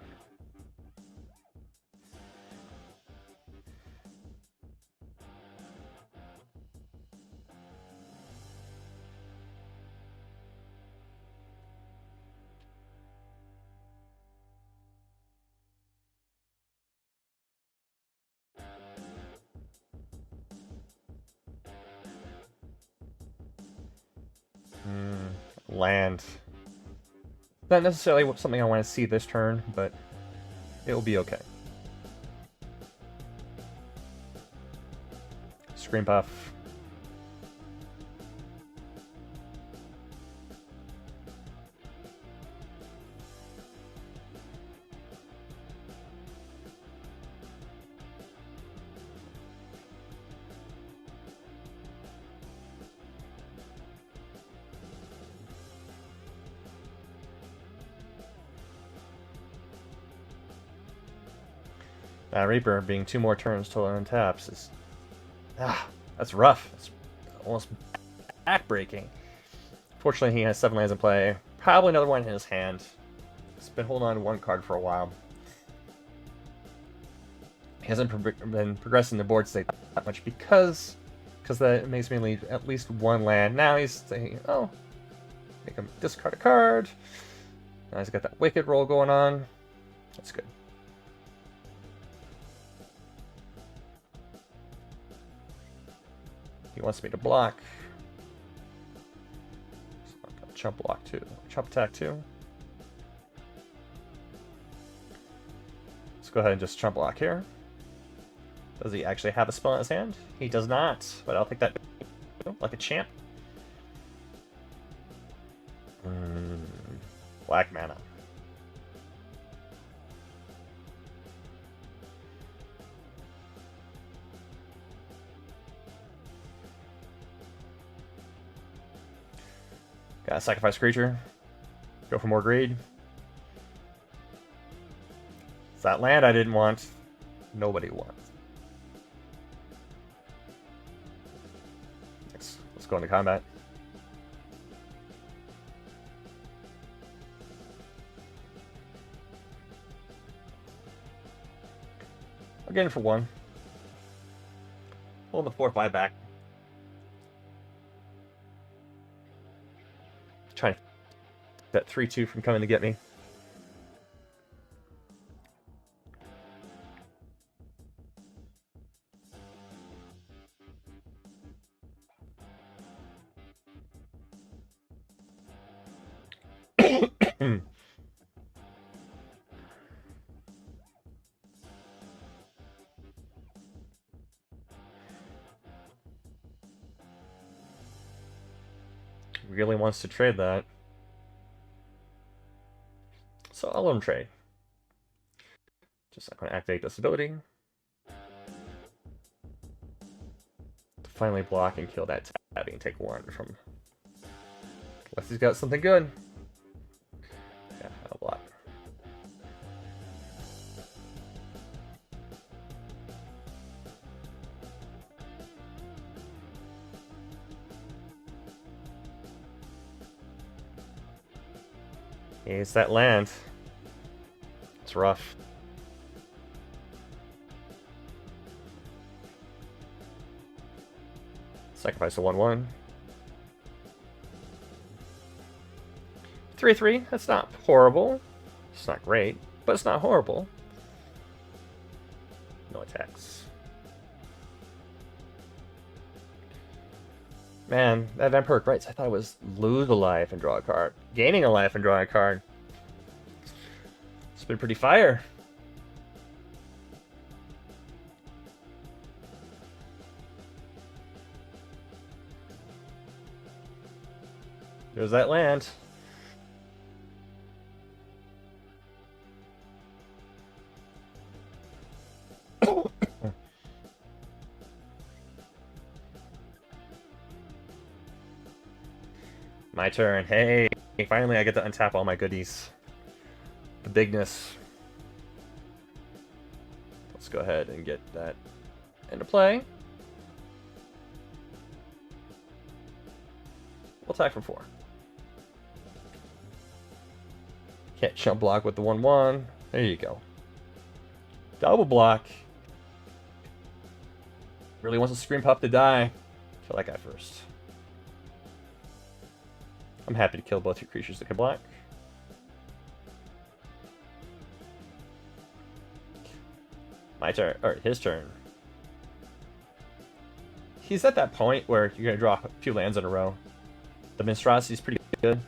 Land. Not necessarily something I want to see this turn, but it will be okay. Screen buff. That Reaper being 2 more turns till it untaps is... that's rough. It's almost backbreaking. Fortunately, he has 7 lands in play. Probably another one in his hand. He's been holding on to 1 card for a while. He hasn't been progressing the board state that much because that makes me leave at least 1 land. Now he's saying, oh, make him discard a card. Now he's got that Wicked roll going on. That's good. He wants me to block. So I'm gonna chump block too. Chump attack too. Let's go ahead and just chump block here. Does he actually have a spell in his hand? He does not, but I'll take that like a champ. Black mana. Gotta sacrifice creature. Go for more greed. It's that land I didn't want. Nobody wants. Let's go into combat. I'll get in for 1. Hold the 4/5 back. Trying to keep that 3/2 from coming to get me. Really wants to trade that. So I'll let him trade. Just not going to activate this ability. To finally block and kill that tabby and take 1 from... Unless he's got something good. Yeah, I'll block. It's that land. It's rough. Sacrifice a 1/1. 3/3. That's not horrible. It's not great, but it's not horrible. No attacks. Man, that Vampiric Rites, I thought it was lose a life and draw a card. Gaining a life and drawing a card. It's been pretty fire. There's that land. My turn. Hey, finally I get to untap all my goodies. The bigness. Let's go ahead and get that into play. We'll attack for 4. Can't jump block with the 1/1. There you go. Double block. Really wants a Scream Pup to die. Kill that guy first. I'm happy to kill both your creatures that can block. My turn, or his turn. He's at that point where you're gonna draw a few lands in a row. The Monstrosity is pretty good.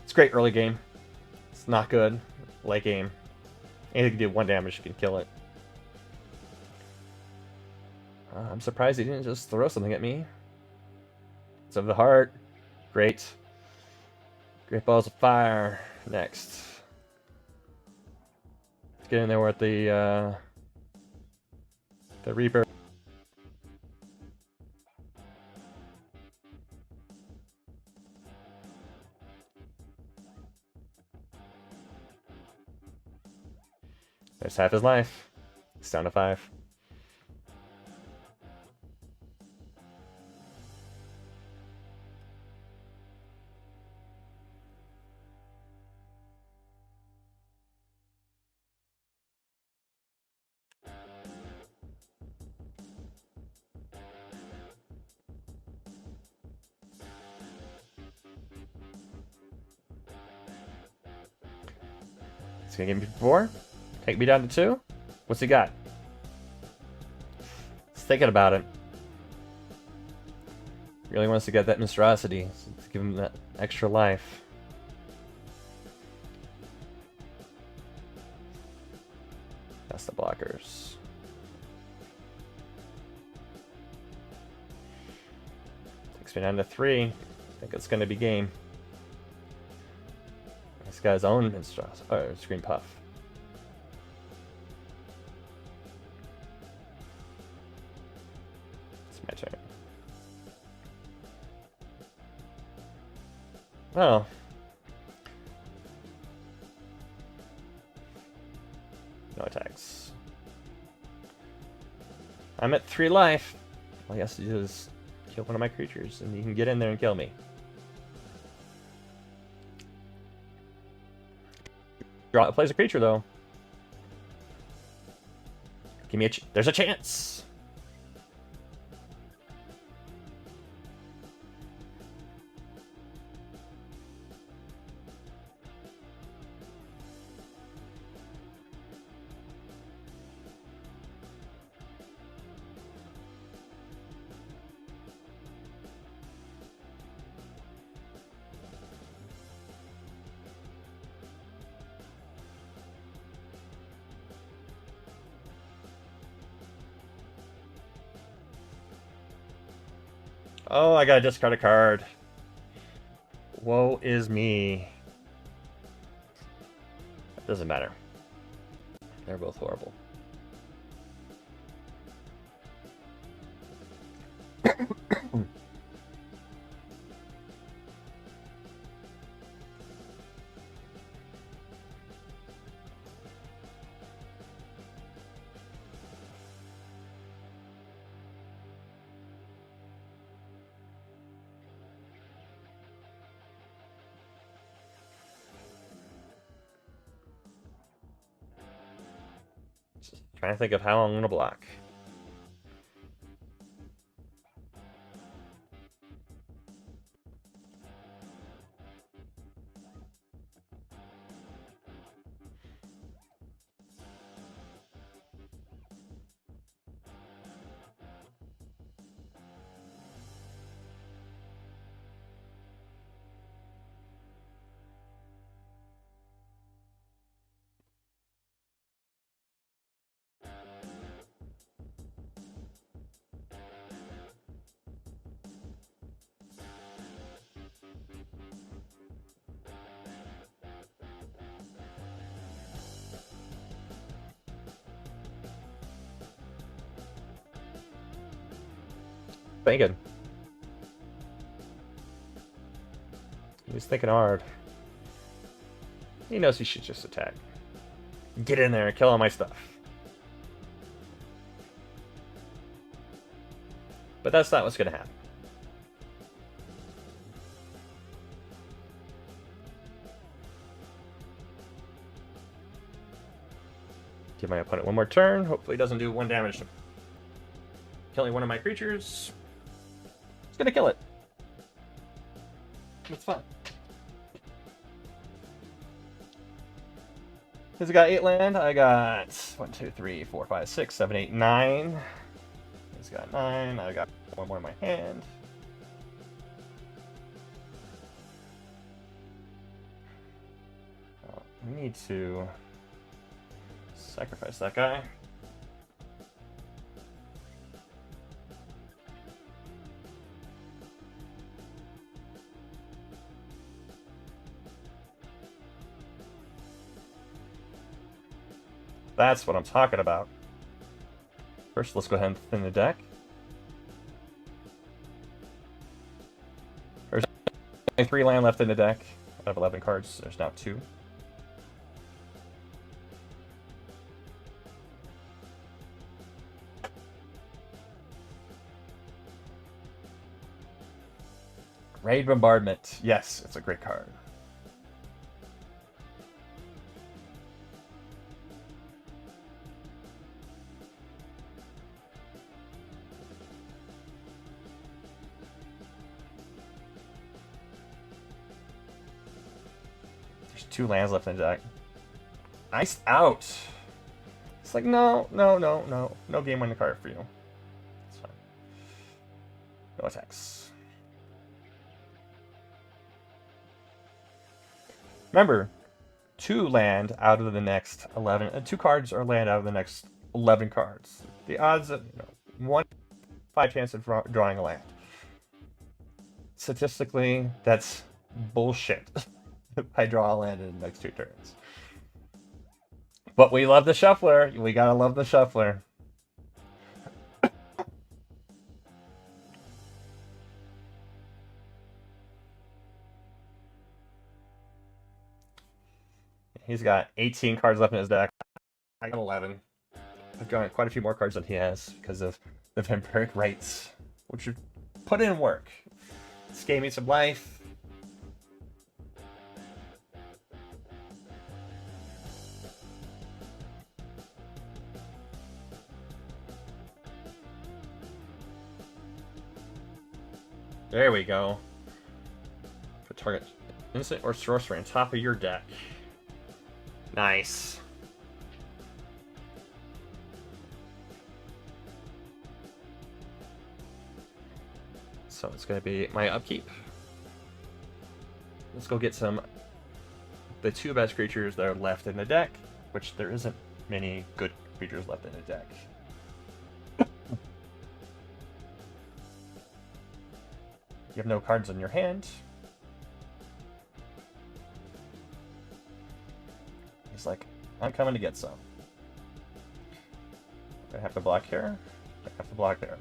It's great early game. It's not good late game. Anything can do 1 damage, you can kill it. I'm surprised he didn't just throw something at me. It's of the heart. Great. Great balls of fire. Next. Let's get in there with the Reaper. There's half his life. It's down to 5. He's gonna give me 4. Take me down to 2. What's he got? He's thinking about it. Really wants to get that monstrosity. So let's give him that extra life. That's the blockers. Takes me down to 3. I think it's gonna be game. This guy's own monstrosity. Oh, Scream Puff. It's my turn. Oh. No attacks. I'm at 3 life. All he has to do is kill one of my creatures, and he can get in there and kill me. Plays a creature, though. Give me a there's a chance! Oh, I gotta discard a card. Woe is me. That doesn't matter. They're both horrible. Just trying to think of how I'm gonna block. Thinking. He's thinking hard. He knows he should just attack. Get in there and kill all my stuff. But that's not what's going to happen. Give my opponent one more turn. Hopefully he doesn't do 1 damage to killing one of my creatures. It's going to kill it. It's fun. He's got 8 land. I got 1, 2, 3, 4, 5, 6, 7, 8, 9. He's got 9. I got 1 more in my hand. We need to sacrifice that guy. That's what I'm talking about. First, let's go ahead and thin the deck. There's only 3 land left in the deck. I have 11 cards. There's now 2. Raid Bombardment. Yes, it's a great card. There's 2 lands left in the deck. Nice out. It's like, no game winning card for you. It's fine. No attacks. Remember, 2 land out of the next 11. 2 cards are land out of the next 11 cards. The odds of 1 in 5 chance of drawing a land. Statistically, that's bullshit. I draw a land in the next 2 turns. But we love the shuffler. We gotta love the shuffler. He's got 18 cards left in his deck. I got 11. I've drawn quite a few more cards than he has because of the vampiric rights, which have put in work. This gave me some life. There we go. Put target instant or sorcery on top of your deck. Nice. So it's going to be my upkeep. Let's go get the 2 best creatures that are left in the deck, which there isn't many good creatures left in the deck. You have no cards in your hand. He's like, I'm coming to get some. I have to block here. I have to block there.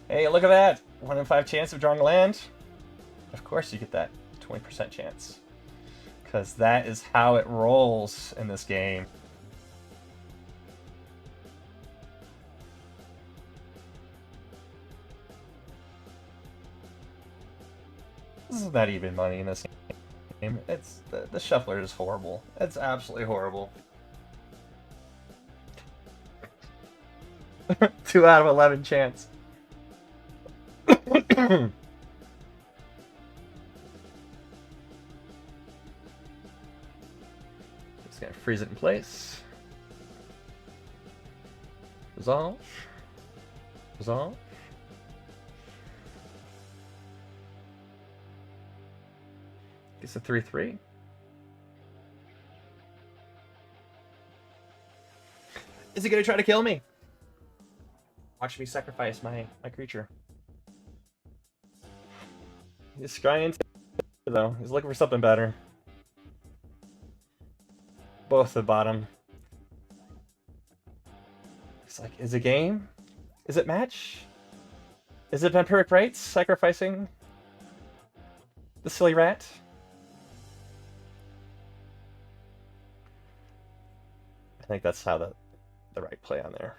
Hey, look at that! 1 in 5 chance of drawing a land. Of course you get that 20% chance. Because that is how it rolls in this game. This is not even money in this game. It's the shuffler is horrible. It's absolutely horrible. 2 out of 11 chance. Just gonna freeze it in place. Resolve. Resolve. Gets a 3/3. Is he gonna try to kill me? Watch me sacrifice my creature. He's trying to, though. He's looking for something better. Both the bottom. It's like, is it game? Is it match? Is it vampiric rites sacrificing the silly rat? I think that's how the right play on there.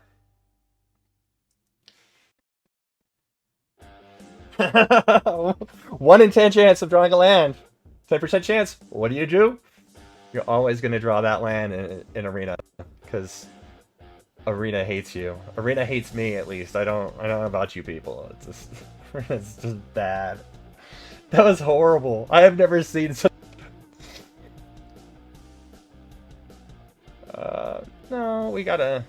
One in 10 chance of drawing a land. 10% chance. What do? You're always going to draw that land in Arena, because Arena hates you. Arena hates me, at least. I don't know about you people. It's just bad. That was horrible. I have never seen such. No, we gotta.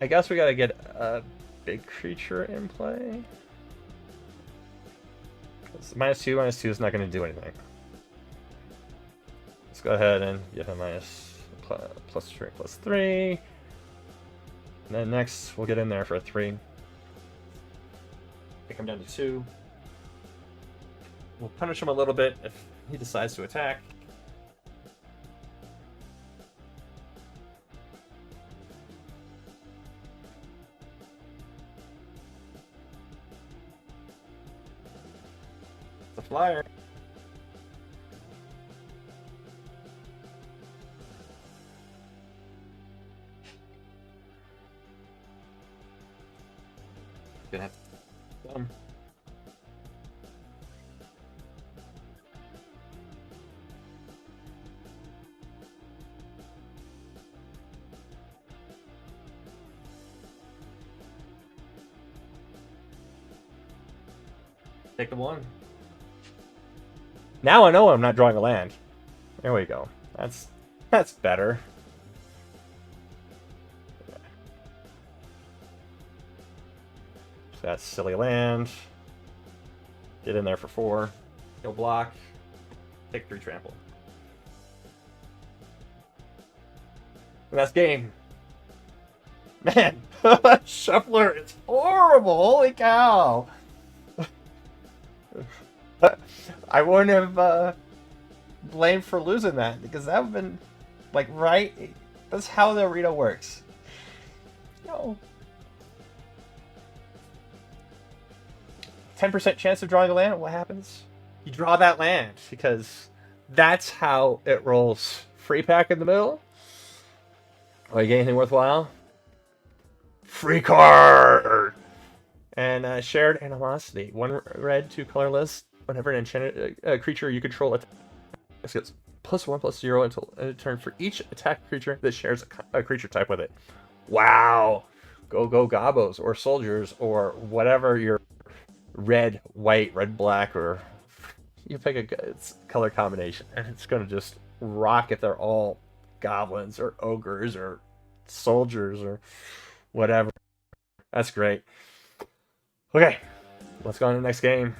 I guess we gotta get a big creature in play. -2 is not going to do anything. Let's go ahead and get a +3. And then next, we'll get in there for a 3. They come down to 2. We'll punish him a little bit if he decides to attack. The flyer. Gonna have to. Take the 1. Now I know I'm not drawing a land. There we go. That's better. So that's silly land. Get in there for 4. He'll block. Take 3 trample. And that's game. Man, Shuffler is horrible. Holy cow. I wouldn't have blamed for losing that, because that would have been like right. That's how the arena works. No. 10% chance of drawing a land. What happens? You draw that land, because that's how it rolls. Free pack in the middle. Oh, you get anything worthwhile? Free card! And shared animosity. 1 red, 2 colorless. Whenever an enchanted creature you control gets +1/+0 until end of turn for each attack creature that shares a creature type with it. Wow! Go Gobos or soldiers or whatever your red, white, red, black, or you pick a color combination, and it's gonna just rock if they're all goblins or ogres or soldiers or whatever. That's great. Okay, let's go on to the next game.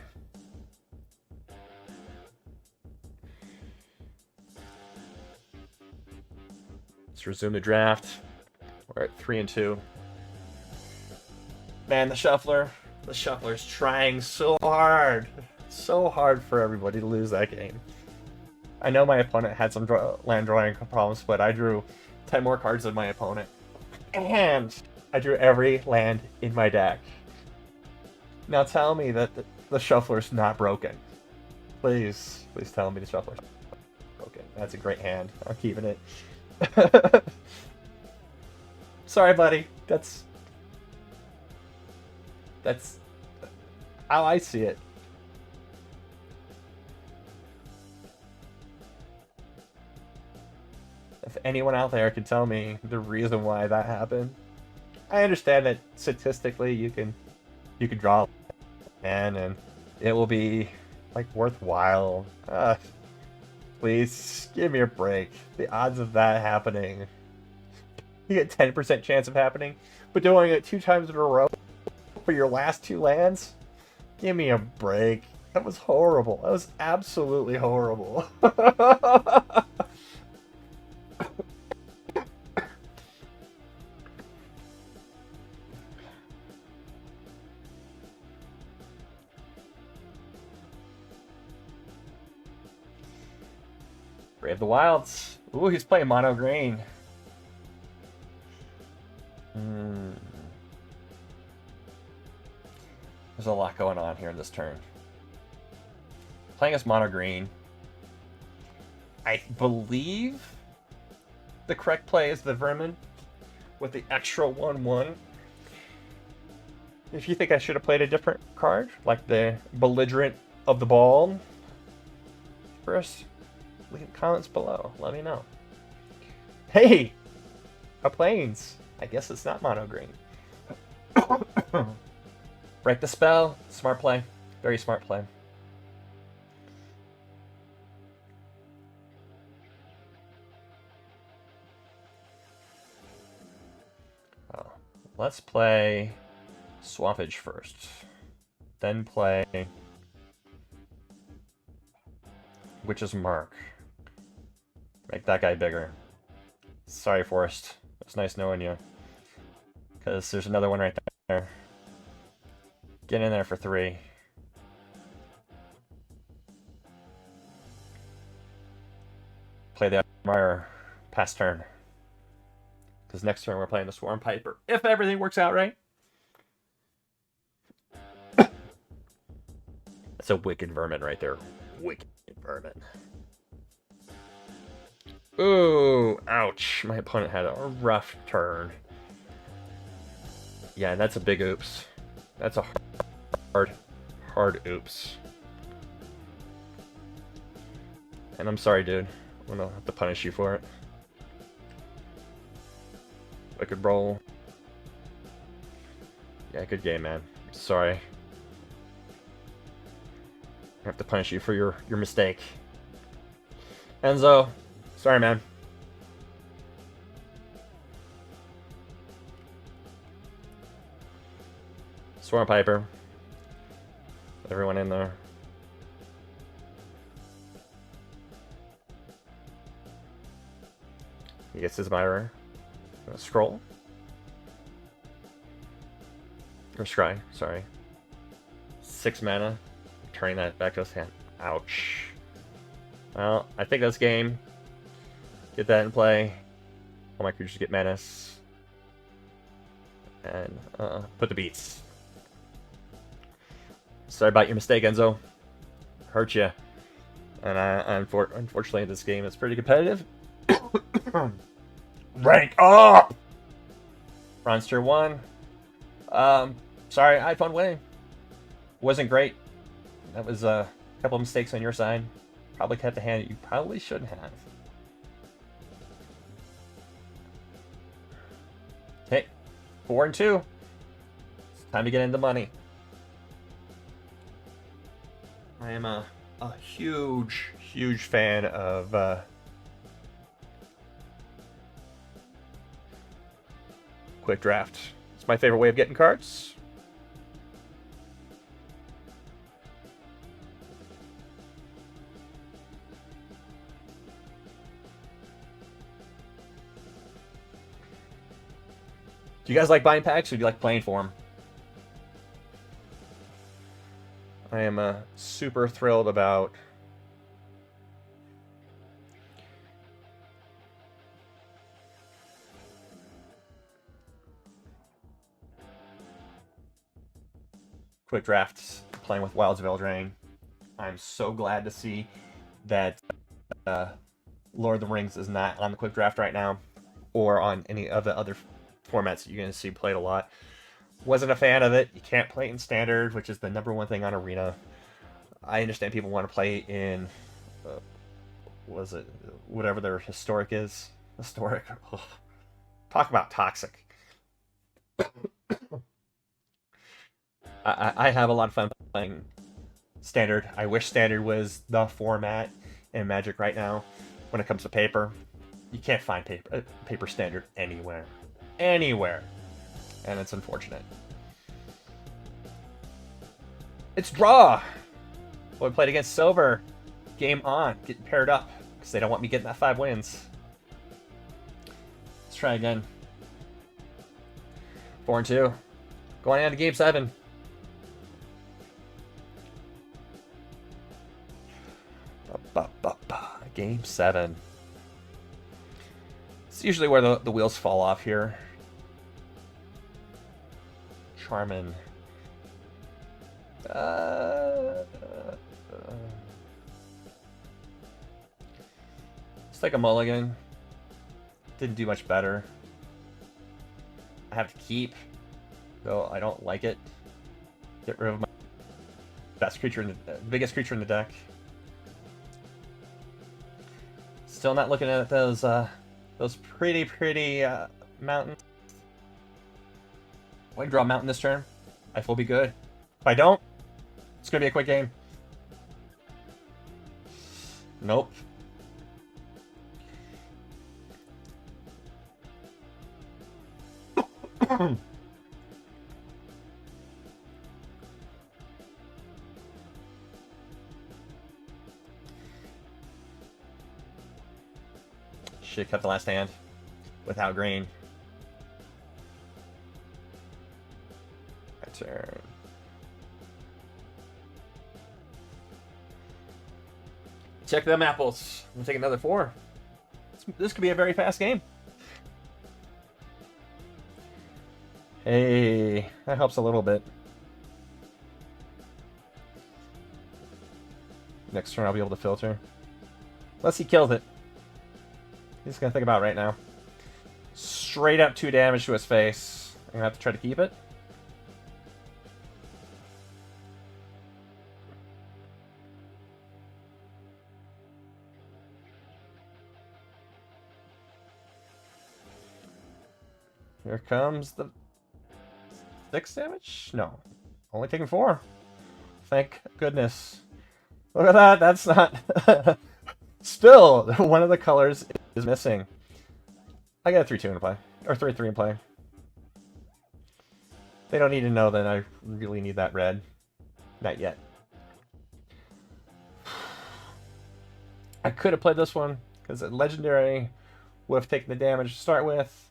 Let's resume the draft. We're at 3 and 2. Man, the Shuffler's trying so hard for everybody to lose that game. I know my opponent had some land drawing problems, but I drew 10 more cards than my opponent, and I drew every land in my deck. Now tell me that the Shuffler's not broken. Please tell me the Shuffler's broken. That's a great hand. I'm keeping it. Sorry, buddy. That's how I see it. If anyone out there can tell me the reason why that happened. I understand that statistically you can draw land and it will be like worthwhile. Please give me a break. The odds of that happening. You get 10% chance of happening, but doing it 2 times in a row for your last 2 lands? Give me a break. That was horrible. That was absolutely horrible. Brave the Wilds. Ooh, he's playing mono green. There's a lot going on here in this turn. Playing as mono green. I believe the correct play is the Vermin with the extra 1/1. If you think I should have played a different card, like the Belligerent of the Ball, first, leave comments below. Let me know. Hey! A Plains! I guess it's not mono green. Break the spell. Smart play. Very smart play. Oh, let's play Swampage first. Then play Witch's Mark. Make that guy bigger. Sorry, Forrest. It's nice knowing you. Because there's another one right there. Get in there for 3. Play the Admirer. Pass turn. Because next turn we're playing the Swarm Piper. If everything works out right. That's a wicked vermin right there. Wicked vermin. Ooh, ouch. My opponent had a rough turn. Yeah, that's a big oops. That's a hard oops. And I'm sorry, dude. I'm gonna have to punish you for it. Wicked roll. Yeah, good game, man. Sorry. I have to punish you for your mistake. Enzo, sorry, man. Swarm Piper. Everyone in there. He gets his Admirer. Scroll. Or scry, sorry. 6 mana. Turning that back to his hand. Ouch. Well, I think that's game. Get that in play. All my creatures get menace. And put the beats. Sorry about your mistake, Enzo. Hurt you. And unfortunately, this game is pretty competitive. Rank up! Monster 1. Sorry, I had fun winning. Wasn't great. That was a couple of mistakes on your side. Probably kept a hand that you probably shouldn't have. Okay, 4 and 2. It's time to get into money. I am a huge fan of Quick Draft. It's my favorite way of getting cards. Do you guys like buying packs, or do you like playing for them? I am super thrilled about Quick Drafts, playing with Wilds of Eldraine. I'm so glad to see that Lord of the Rings is not on the Quick Draft right now, or on any of the other formats that you're going to see played a lot. Wasn't a fan of it. You can't play it in Standard, which is the #1 thing on Arena. I understand people want to play in, what is it, whatever their historic is. Historic. Ugh. Talk about toxic. I have a lot of fun playing Standard. I wish Standard was the format in Magic right now. When it comes to paper, you can't find paper Standard anywhere. Anywhere. And it's unfortunate. It's draw! Well, we played against Silver. Game on. Getting paired up. Because they don't want me getting that 5 wins. Let's try again. 4 and 2. Going on to game 7. Game 7. It's usually where the wheels fall off here. Charmin. It's like a mulligan. Didn't do much better. I have to keep, though I don't like it. Get rid of my best creature, the biggest creature in the deck. Still not looking at those pretty mountains. If I draw a mountain this turn, life will be good. If I don't, it's gonna be a quick game. Nope. Should cut the last hand without green. My turn. Check them apples. I'm gonna take another 4. This could be a very fast game. Hey, that helps a little bit. Next turn I'll be able to filter. Unless he kills it. He's gonna think about it right now. Straight up 2 damage to his face. I'm gonna have to try to keep it. Here comes the 6 damage? No. Only taking 4. Thank goodness. Look at that. That's not... Still, one of the colors is missing. I got a 3-2 in play. Or 3-3 in play. They don't need to know that I really need that red. Not yet. I could have played this one, because a legendary would have taken the damage to start with.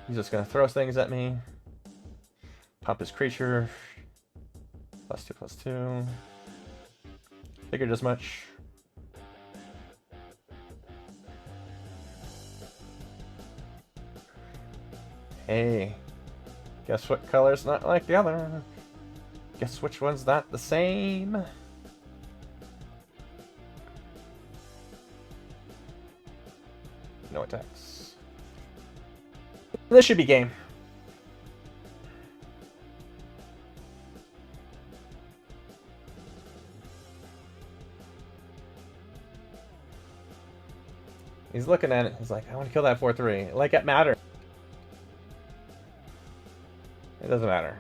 He's just going to throw things at me. Pop his creature. +2/+2. Figured as much. Hey. Guess what color's not like the other? Guess which one's not the same? No attacks. This should be game. He's looking at it. He's like, I want to kill that 4/3. Like it matters. It doesn't matter.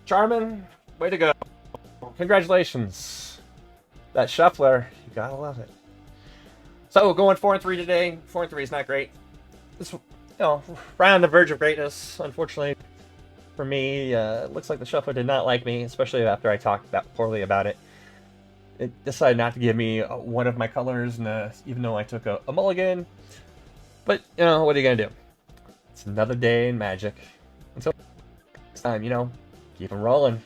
Charmin, way to go. Congratulations. That shuffler, you gotta love it. So going 4-3 today. 4-3 is not great. This, right on the verge of greatness. Unfortunately for me, it looks like the shuffler did not like me, especially after I talked poorly about it. It decided not to give me one of my colors, and even though I took a mulligan. But, what are you going to do? It's another day in Magic. Until next time, keep them rolling.